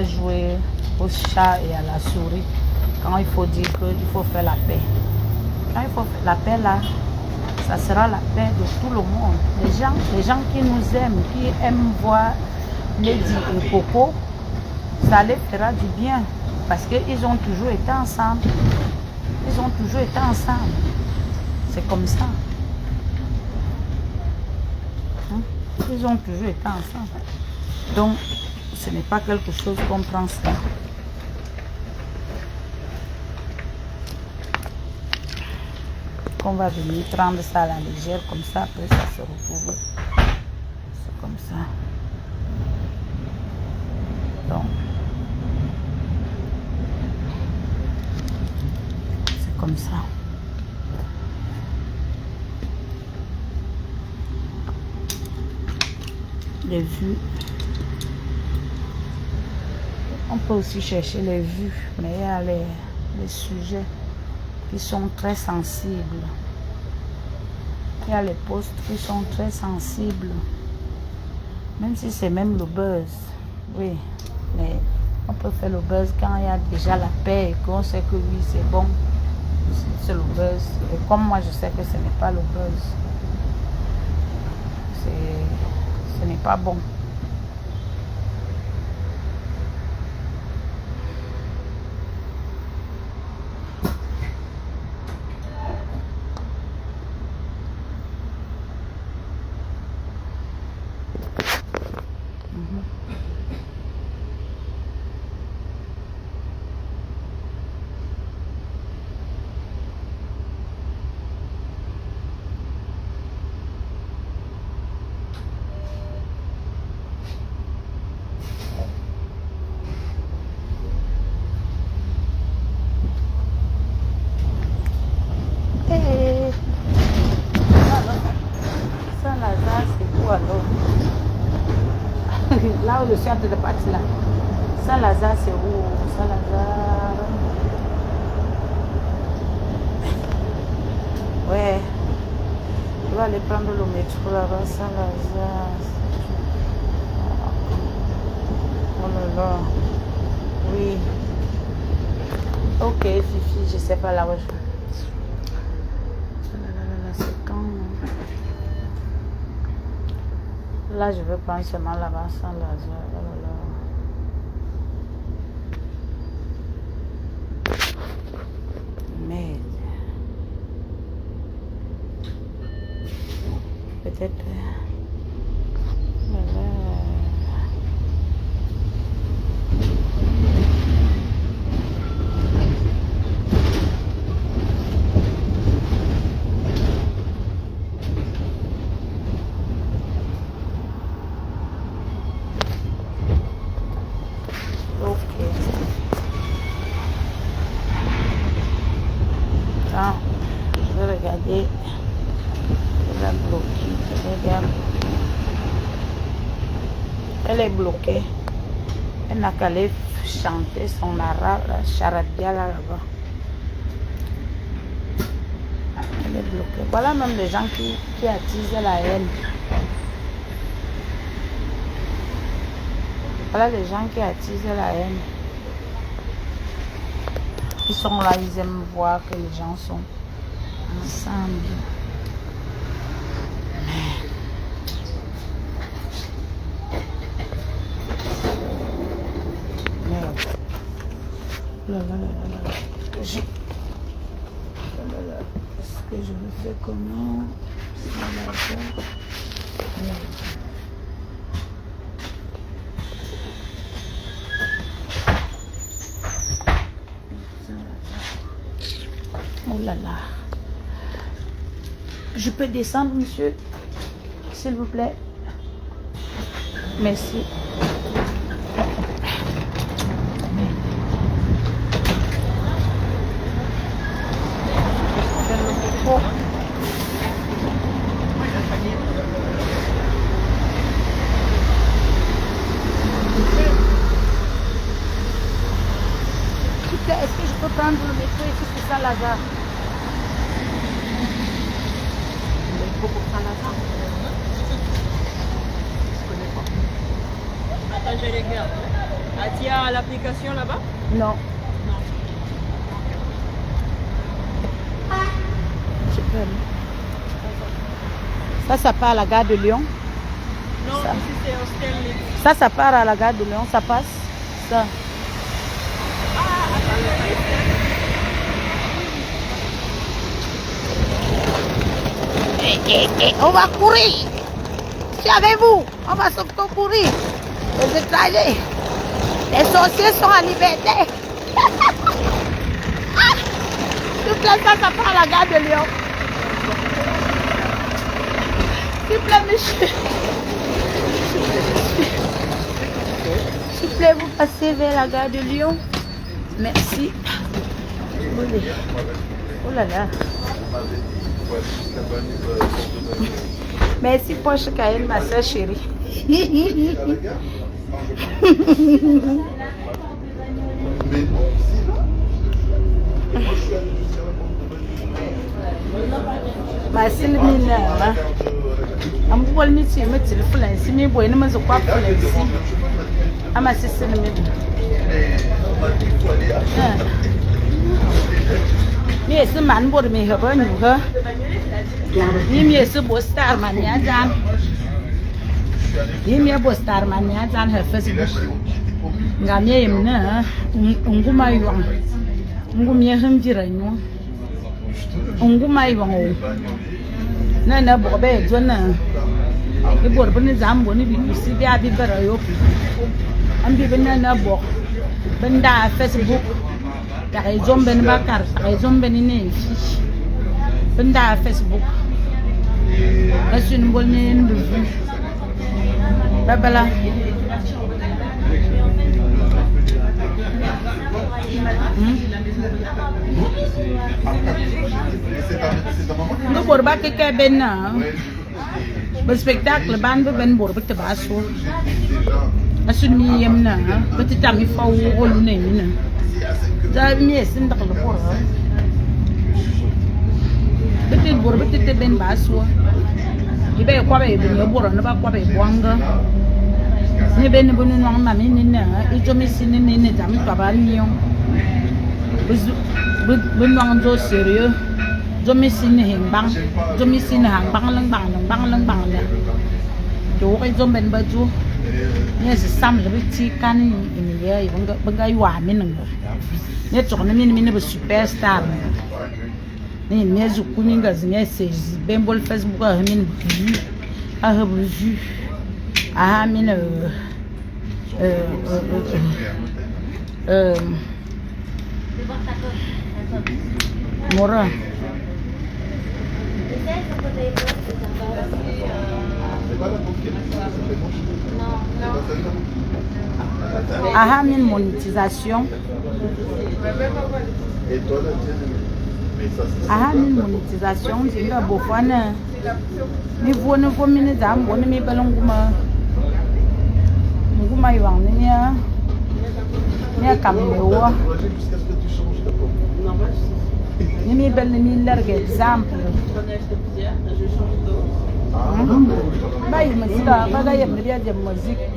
jouer au chat et à la souris quand il faut dire qu'il faut faire la paix. Quand il faut faire la paix là, ça sera la paix de tout le monde. Les gens qui nous aiment, qui aiment voir Lady et Coco, ça les fera du bien. Parce qu'ils ont toujours été ensemble. Ils ont toujours été ensemble. C'est comme ça. Hein? Ils ont toujours été ensemble. Donc, ce n'est pas quelque chose qu'on prend ça. Qu'on va venir prendre ça à la légère, comme ça, après ça se retrouve. C'est comme ça. Donc, c'est comme ça. les vues. On peut aussi chercher les vues, mais il y a les sujets qui sont très sensibles. Il y a les posts qui sont très sensibles. Même si c'est même le buzz. Oui, mais on peut faire le buzz quand il y a déjà la paix et qu'on sait que oui, c'est bon. C'est le buzz. Et comme moi, je sais que ce n'est pas le buzz. Ce n'est pas bon. Saint-Lazare, c'est où alors? Là où le centre de partie là. Saint-Lazare, c'est où? Saint-Lazare. Ouais. Je vais aller prendre le métro là-bas. Saint-Lazare. Oh là là. Oui. Ok, Fifi, je sais pas là où je vais. C'est quand? Là, je vais prendre seulement là-bas, Saint-Lazare. Oh là là. Merde. Peut-être. Voilà. Je vais regarder. Elle est bloquée. Elle est bloquée. Elle n'a qu'à aller chanter son arabe, charadia là-bas. Elle est bloquée. Voilà même les gens qui attisent la haine. Voilà les gens qui attisent la haine. Ils sont là, ils aiment voir que les gens sont ensemble. Merde. Là. Est-ce que je me fais comment? Oh là là. Je peux descendre, monsieur? S'il vous plaît. Merci. Est-ce que je peux prendre le métro ici pour Saint-Lazare? Le métro pour Saint-Lazare? Je connais pas. Attends, je regarde. Ah, tu as l'application là-bas? Non. Non. Je peux aller. Ça part à la gare de Lyon? Non, Ça. ici c'est Hostel Lille. Ça part à la gare de Lyon, ça passe? Ça. On va courir. Si avec vous, on va se courir. Les étrangers, les sorciers sont en liberté. S'il vous plaît, ça part à la gare de Lyon. S'il vous plaît, monsieur. S'il vous plaît, vous passez vers la gare de Lyon. Merci. Oh là là. Merci, Poche Kael, ma soeur chérie. Masilmina. I'm going to see me till fluency. Me boy, no man's a quite fluency. I'm a sister. Yes, the man bought me her burn her. Him, yes, a boy star man, Yazan. Him, a boy star man, Yazan, her Facebook. Gammy, Unguma, Ungumia, him, Jirano. Unguma, Nana Bobe, Jonah. The board when it's am when you see the Abbey Barrow. And be banana book. Benda Facebook. That I zombie bakar, I zombie in fish. Benda Facebook. As you know, name Babala. No more back a cabin now. But spectacle band ben board with the basso. As soon me am now, but the time if I will name. Drive me a single board. But it board with the ben basso. You better quabe in your board and about quabe wanga. Never been on my in there. It's a missing in it. I'm Tabarnion. When one so serious. Don't miss in him, bang. Don't miss in hang, bang. Do I don't bend by two? Yes, some little tea can in the air, even got Bagaywa minimum. Let's on a minute of superstar. Then Mezu Kuninga's message, Bembol Facebook, I have review. I mean, Mora. Une monétisation. Une monétisation, c'est un beau fan. Mais vous ne pouvez pas me dire, vous ne pouvez pas me dire. Nguma yangnya nya kammewa ni mi bel ni large exemple bayi mazika baga yem biya de musique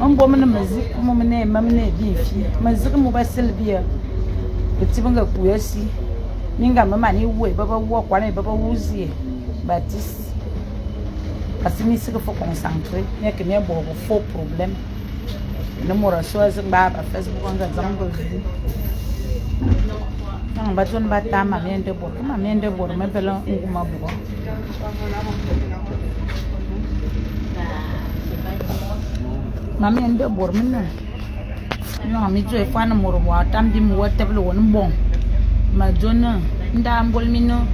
on bo mana musique mo mene mamne bi fi musique mo ba selbia bitibanga kuyasi ninga mama ni we baba wo kwa ni baba wuzie batis parce que c'est qu'il faut concentrer mais que bien bon faux problème le mot chose ba Facebook on va zango non ba ton ba ta ma mende bor me pelo nguma bo ma mende bor minna non mi joe fa na moro wa tam di mo teblo won bon ma jona nda mbol mino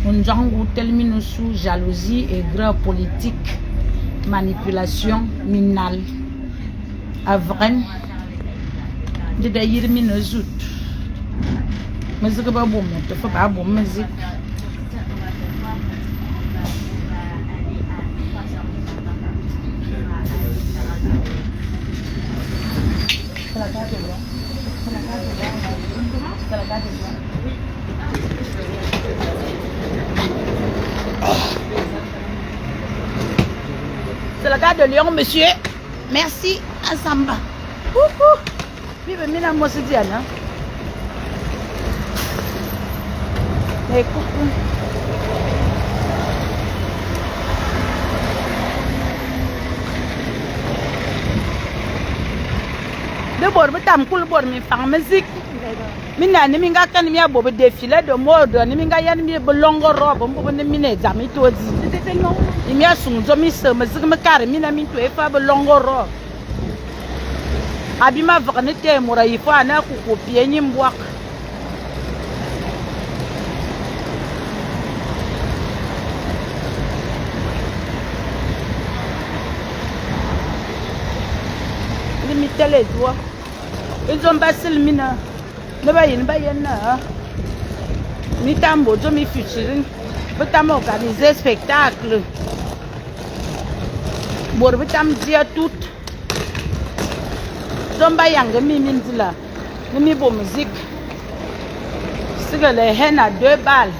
on jangu termine sous jalousie et grave politique, manipulation minale. Avren de d'ailleurs mine zout. Musique pas bon, tu fais pas bon musique. C'est la gare de Lyon, monsieur. Merci à Samba. Vive Mina Mosidiana. Écoute. De bord, mais t'as un cool bord, mais faire musique. Mina ni minga kan mi abo défilé de mode ni minga yan mi longo robe mbo ne mine zami tozi ni mi asun zo mi se me zigme kare mina mi to e fa longo robe abima vane te mora yi fa na ku kopie nyi mbwak ni mi tele doa ils ont passé le mina. Ne va y na ni tambo zo mi featuring but tam organiser spectacle Borbitam dia tout. Zomba yang mi minzila. Mi bo musique. C'est que les haines à 2 balles.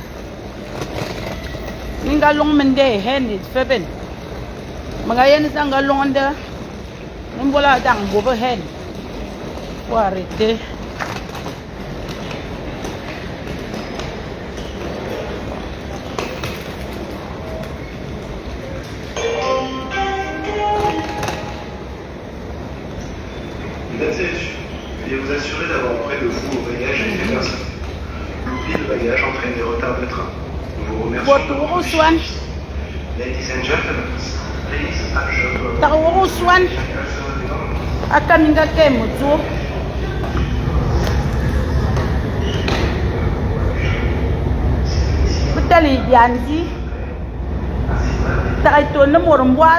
Ninga long mende haine fait ben. Magayen sanga long de. Nimbola dang bobo haine. Faut arrêter. Veuillez vous assurer d'avoir auprès de vous vos bagages et les personnes. L'oubli de bagages entraîne des retards de train. Nous vous remercions de votre vigilance. Ladies and gentlemen, please assure Taworo swan. Akaminga kemutu. Butali dianzi. Taito no mormbwa.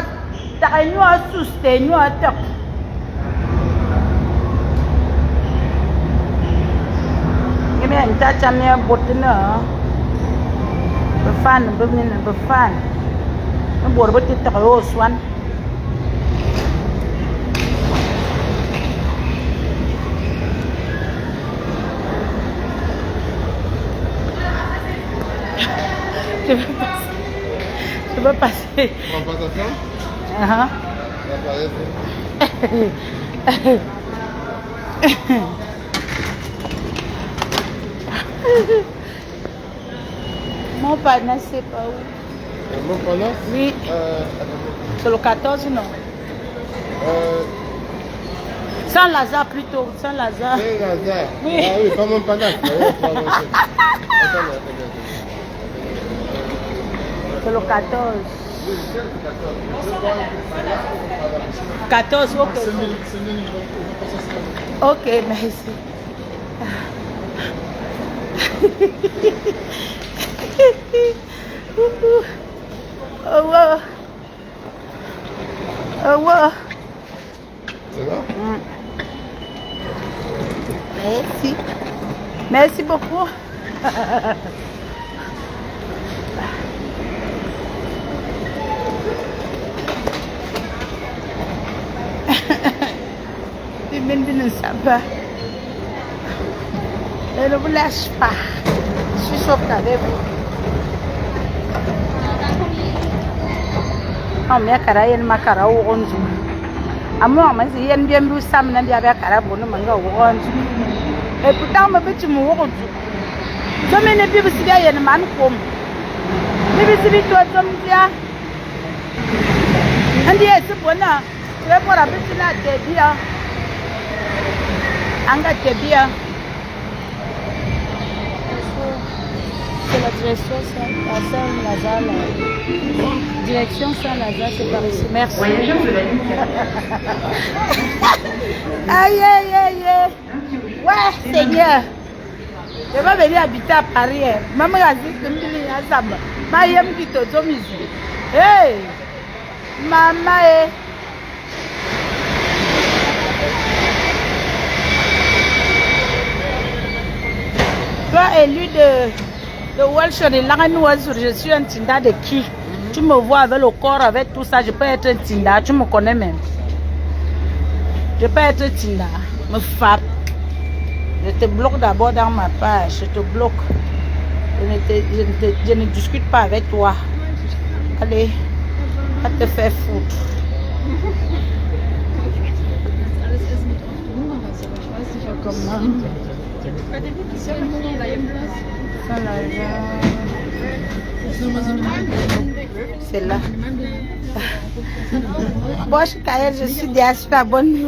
Taino asuste no atak. Ini entah macamnya botnya, berfan, berfan, buat betul terus wan. Coba passer. On passe à ça? Ah. Mon panache, c'est pas où? Mon panache? Oui. C'est le 14, non? Saint-Lazare plutôt. Saint-Lazare. Saint-Lazare? Oui. Ah oui, pas mon panache. C'est le 14. 14, ok. Ok, merci. Oh wow. Oh wow. C'est là? Merci. Merci beaucoup. Ne savent pas. Et ne vous lâche pas. Je suis soft avec vous. Oh, mais cara yen makara o onzu. Amo ma si yen bien bu sam na dia ba kara bonu manga o onzu. Et pourtant ma petit mo o onzu. Je me ne bibi si yen man kom. Bibi si to tom dia. Andi ese bona. Je pour la petite na de dia. Anga Tebia. C'est la direction Saint-Lazare. Direction Saint-Lazare, c'est par ici. Merci. Voyageurs de la ligne 4. Aïe, aïe, aïe, aïe. Ouais, Seigneur. Je vais venir habiter à Paris. Maman a dit que je suis à Zamba. Ma yem qui te donne. Hey! Maman est. Toi, élu de Welsh, je suis un Tinda de qui? Tu me vois avec le corps, avec tout ça, je peux être un Tinda, tu me connais même. Je peux être Tinda, me frappe. Je te bloque d'abord dans ma page, je te bloque. Je ne discute pas avec toi. Allez, va te faire foutre. Comment? C'est là. Bon, je suis diaspora, bonne nuit.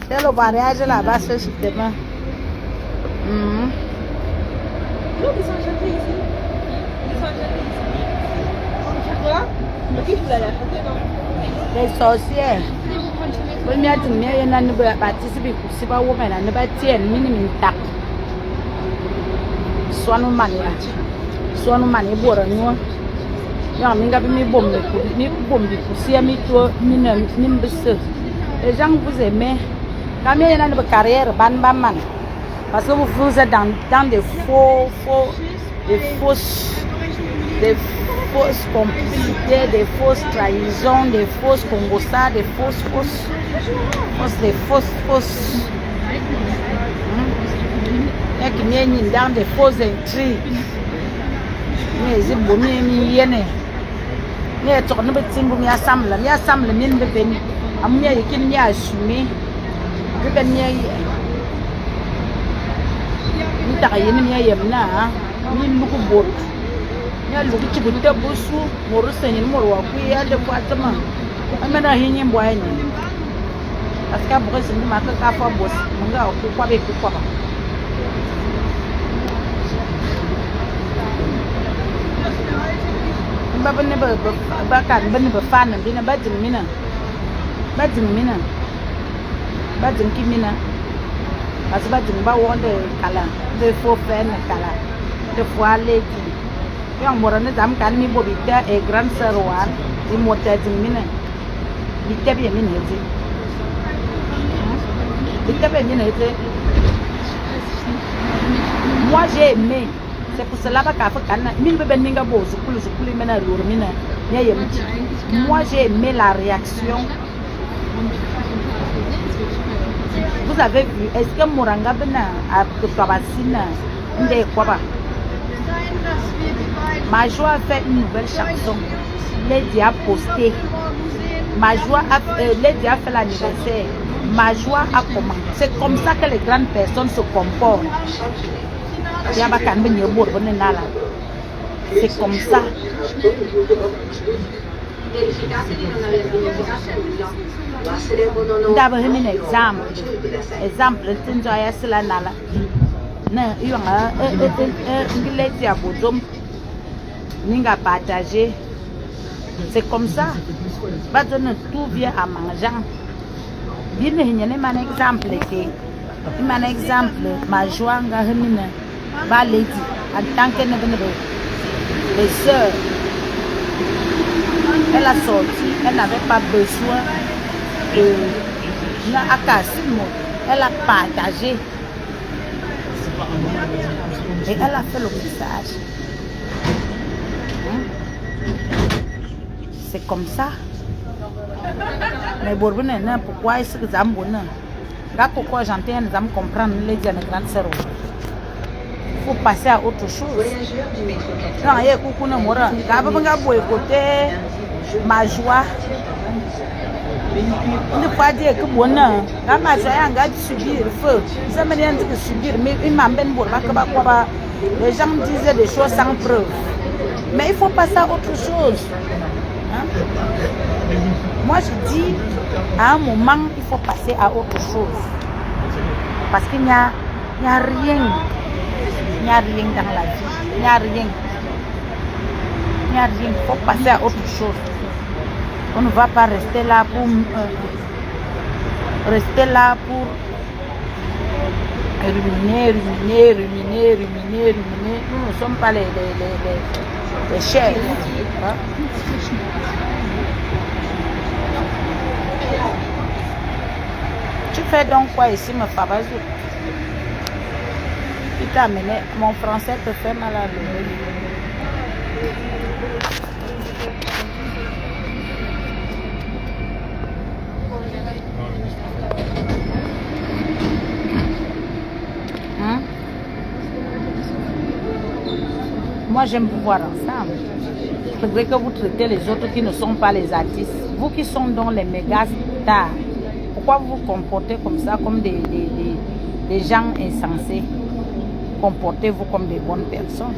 C'est le mariage là-bas, c'est justement. Non, ils sont chantés ici. Ils sont chantés ici. Quoi? Ok, vous allez chanter, non? Les sorcières. Oui, mais tu m'as dit que tu participer si pas woman ne pas tirer minimum tac. Soit nous manier boire nous. Ya minga mi bombe si ami toi nimbese. Les gens vous aimez. Quand il y a une carrière ban. Parce que vous êtes dans des fausses fausses complicités, des fausses trahisons, des fausses congossas, des fausses. Et qui viennent dans des fausses intrigues. Mais ils ont mis mais tu ne peux pas me assembler, mais assemble mine de béni. À moi, il y a qui assumé. Je vais venir. Ni taille ni mi yemna, ni luku bot. Ni luku chibuta busu, morusa ni morwa kuya de kwatama. Amena hinyi mbwani. Parce que après c'est ma ka fa boss, munga ku kwa be ku kwa. Ba ne ba kan ban ba fan bi na ba jin mina. Ba jin mina. Ba jin ki mina. Parce que ba jin ba wonde kala. De faux peine kala de fois les yang morane dam kan mi bobita e grand sœur wan di mota dimina di tabi mi nezi moi j'ai aimé c'est pour cela que fa kan min be ben minga bo zukulu mena lor mina ya yem moi j'ai aimé la réaction. Vous avez vu, est-ce que Moranga Bena a Tabasina Nde Kwaba? Majwa a fait une nouvelle chanson. Lady a posté. Lady a fait l'anniversaire. Majwa a commenté. C'est comme ça que les grandes personnes se comportent. C'est comme ça. D'abord, un exemple, tu as cela nala. Non, il y a un ninga partagé. C'est comme ça. Tout vient à manger. Il y a un exemple. Un exemple, ma joie, en tant que les sœurs. Elle a sorti, elle n'avait pas besoin de elle a partagé et elle a fait le message. C'est comme ça. Mais pourquoi est-ce que ça me pourquoi j'entends les âmes comprendre les grandes sœurs. Il faut passer à autre chose. Non, il y a beaucoup de morts. Ma joie. Ne pas dire que bon, la ma joie a subir le feu. Ça me vient de subir, mais il m'a même les gens disaient des choses sans preuve. Mais il faut passer à autre chose. Hein? Moi je dis, à un moment, il faut passer à autre chose. Parce qu'il n'y a rien. Il n'y a rien dans la vie. Il n'y a rien. Il n'y a rien. Il faut passer à autre chose. On ne va pas rester là pour ruminer. Nous ne sommes pas les chefs. Hein? Tu fais donc quoi ici, me Fabazou? Tu t'as amené, mon français te fait mal à l'oreille. Moi, j'aime vous voir ensemble. Je voudrais que vous traitez les autres qui ne sont pas les artistes. Vous qui sont dans les méga stars, pourquoi vous vous comportez comme ça, comme des gens insensés? Comportez-vous comme des bonnes personnes.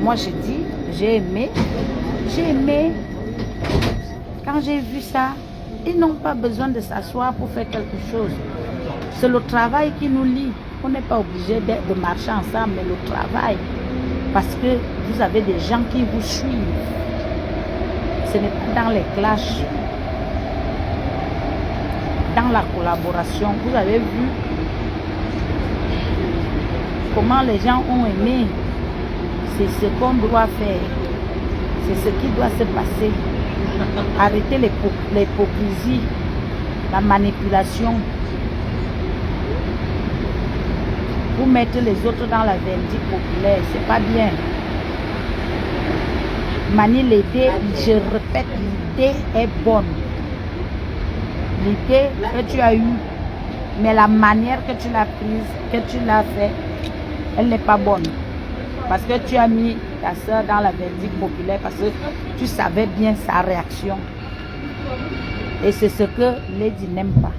Moi, je dis, j'ai aimé. Quand j'ai vu ça, ils n'ont pas besoin de s'asseoir pour faire quelque chose. C'est le travail qui nous lie. On n'est pas obligé de marcher ensemble, mais le travail. Parce que vous avez des gens qui vous suivent. Ce n'est pas dans les clashs. Dans la collaboration, vous avez vu comment les gens ont aimé. C'est ce qu'on doit faire. C'est ce qui doit se passer. Arrêtez l'hypocrisie, la manipulation. Vous mettez les autres dans la vindicte populaire, c'est pas bien. Mani, l'idée, je répète, l'idée est bonne. L'idée que tu as eue, mais la manière que tu l'as prise, que tu l'as fait, elle n'est pas bonne. Parce que tu as mis ta soeur dans la verdict populaire parce que tu savais bien sa réaction. Et c'est ce que Lady n'aime pas.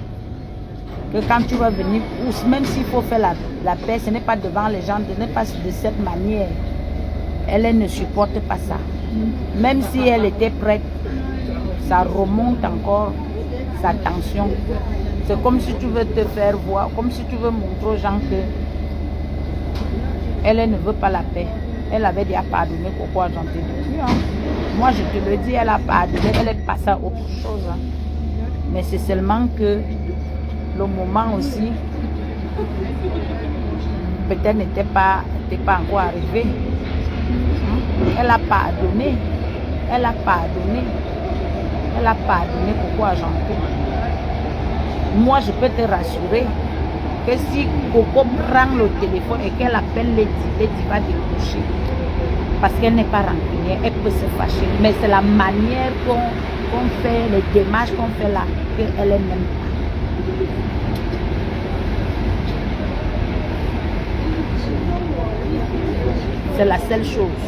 Que quand tu vas venir, ou même s'il faut faire la paix, ce n'est pas devant les gens, ce n'est pas de cette manière. Elle ne supporte pas ça. Même si elle était prête, ça remonte encore sa tension. C'est comme si tu veux te faire voir, comme si tu veux montrer aux gens que elle ne veut pas la paix. Elle avait déjà pardonné Coco Argenté depuis. Hein. Moi, je te le dis, elle a pardonné, elle est passée à autre chose. Hein. Mais c'est seulement que le moment aussi, peut-être n'était pas encore arrivé. Elle a pardonné. Elle a pardonné. Elle a pardonné Coco Argenté. Moi, je peux te rassurer que si Coco prend le téléphone et qu'elle appelle Lady, Lady va décrocher. Parce qu'elle n'est pas rancunière, elle peut se fâcher. Mais c'est la manière qu'on fait, les démarches qu'on fait là, qu'elle n'aime pas. C'est la seule chose.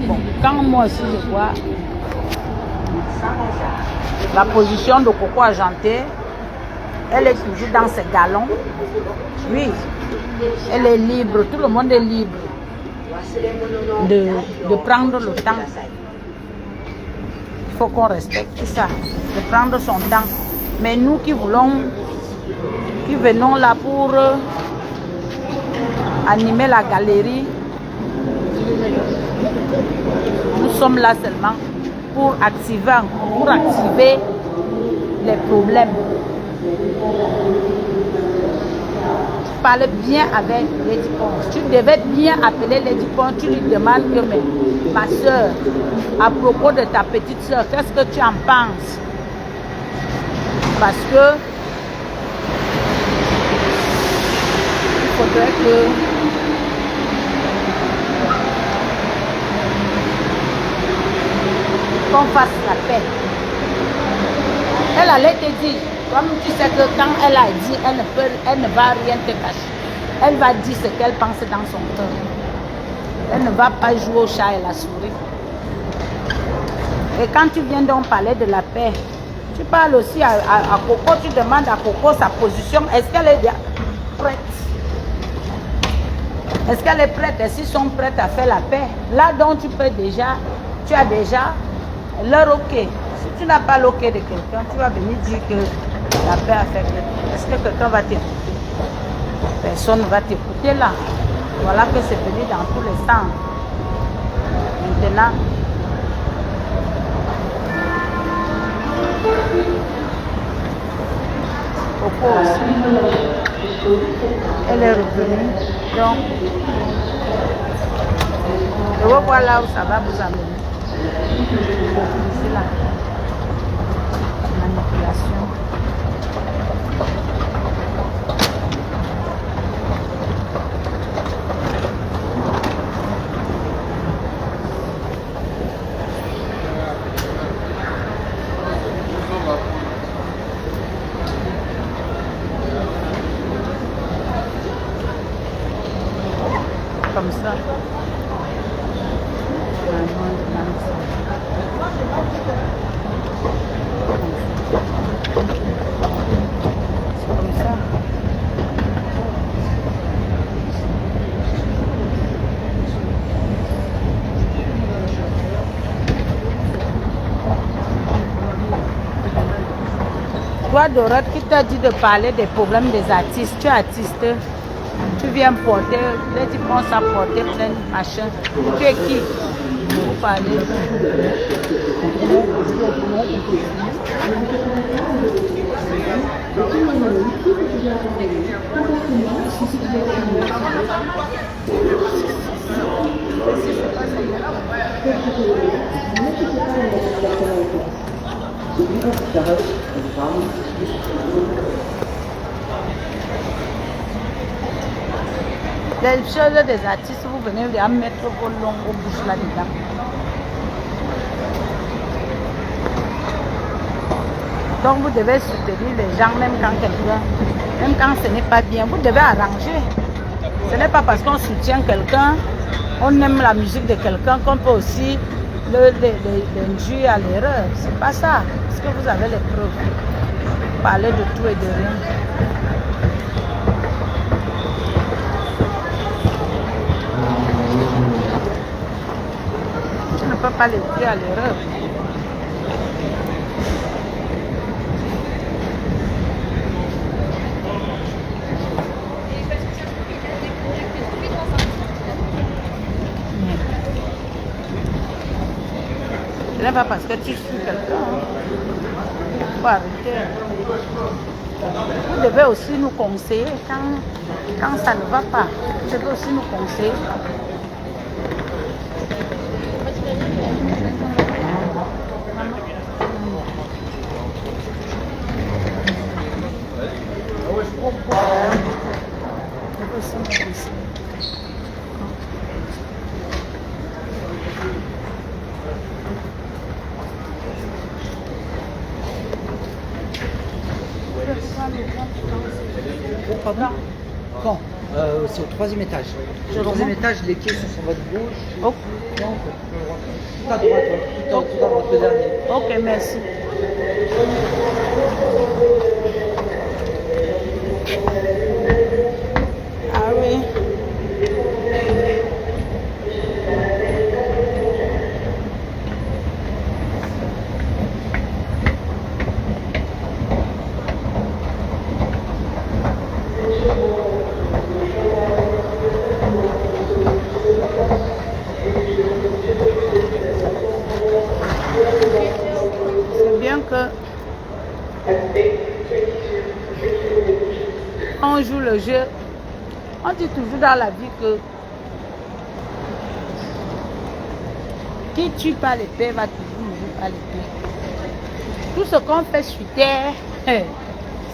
Bon, quand moi aussi je vois la position de Coco Argenté, elle est toujours dans ses galons. Oui, elle est libre, tout le monde est libre de prendre le temps. Il faut qu'on respecte ça, de prendre son temps. Mais nous qui venons là pour animer la galerie, nous sommes là seulement pour activer les problèmes. Tu parlais bien avec Lady Pons. Tu devais bien appeler Lady Pons. Tu lui demandes que ma soeur, à propos de ta petite soeur, qu'est-ce que tu en penses? Parce que il faudrait qu'on fasse la paix. Elle allait te dire, comme tu sais que quand elle a dit, elle ne va rien te cacher. Elle va dire ce qu'elle pense dans son cœur. Elle ne va pas jouer au chat et la souris. Et quand tu viens donc parler de la paix, tu parles aussi à Coco, tu demandes à Coco sa position. Est-ce qu'elle est prête? Est-ce qu'elle est prête? Est-ce qu'ils sont prêts à faire la paix? Là donc tu as déjà leur ok. Si tu n'as pas l'ok de quelqu'un, tu vas venir dire que la paix a fait que... Est-ce que quelqu'un va t'écouter? Personne ne va t'écouter là. Voilà que c'est venu dans tous les sens. Maintenant, Coco aussi, elle est revenue. Donc, je vais voir là où ça va vous amener. C'est là. Manipulation. Comme ça. Toi, Dorette, qui t'a dit de parler des problèmes des artistes? Tu es artiste, tu viens porter, là tu penses à porter plein de machins. Tu es qui pour parler? Les choses des artistes, vous venez de mettre vos longues bouches là-dedans. Donc vous devez soutenir les gens, même quand ce n'est pas bien, vous devez arranger. Ce n'est pas parce qu'on soutient quelqu'un, on aime la musique de quelqu'un qu'on peut aussi l'induire à l'erreur. C'est pas ça. Est-ce que vous avez les preuves? Parler de tout et de rien. Tu ne peux pas les dire à l'erreur. Ce n'est pas parce que tu suis quelqu'un. Il faut arrêter. Vous devez aussi nous conseiller quand ça ne va pas. Vous devez aussi nous conseiller. Pardon? Quand c'est au 3e étage. Au 3e étage, les quais sont sur votre gauche. Oh. Non, tout à droite, tout à droite, le dernier. Ok, merci. Ah oui. C'est bien que on joue le jeu. On dit toujours dans la vie que qui tue pas l'épée va toujours mourir par l'épée. Tout ce qu'on fait sur terre,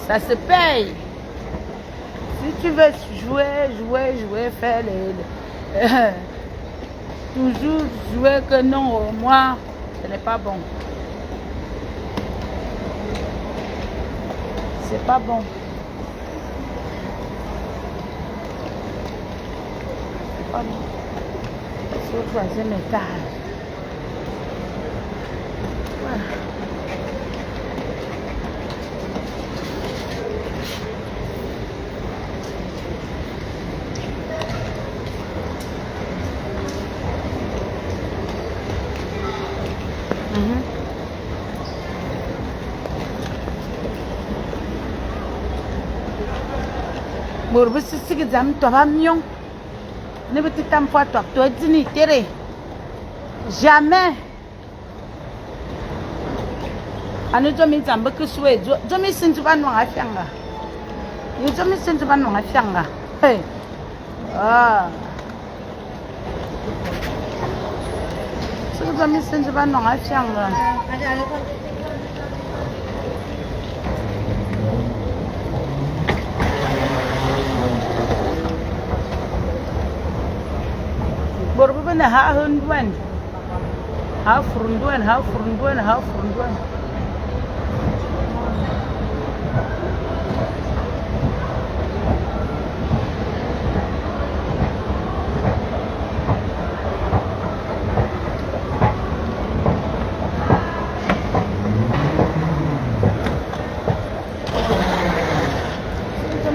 ça se paye. Si tu veux jouer, faire toujours jouer que non, moi, ce n'est pas bon. C'est pas bon. C'est pas bon. C'est au 3e étage. Voilà. Borbe sisi que zam toi mion. Ne veux t'am fois toi dini tere. Jamais. Anu jomi zamba que soué jomi sintu ban wa fianga. Ni jomi sintu ban wa fianga. Hey. Ah. So jomi sintu ban wa fianga. Borbe bana ha hunduan. Ha furunduan.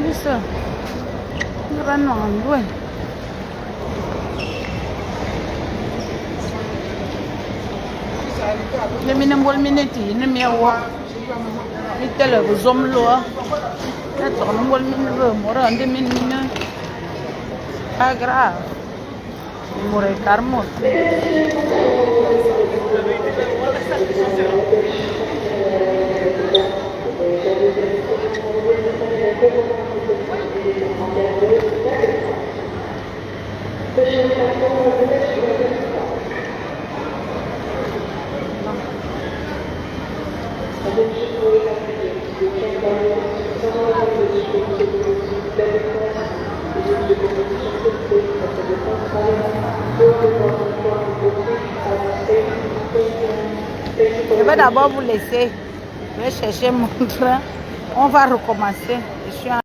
Bisa. Bukan nonduan. Le minembol mineti ne miawa ni tele buzom lo na tonembol minwe mora ande minina agra more karmo Je vais d'abord vous laisser. Je vais chercher mon train. On va recommencer. Je suis en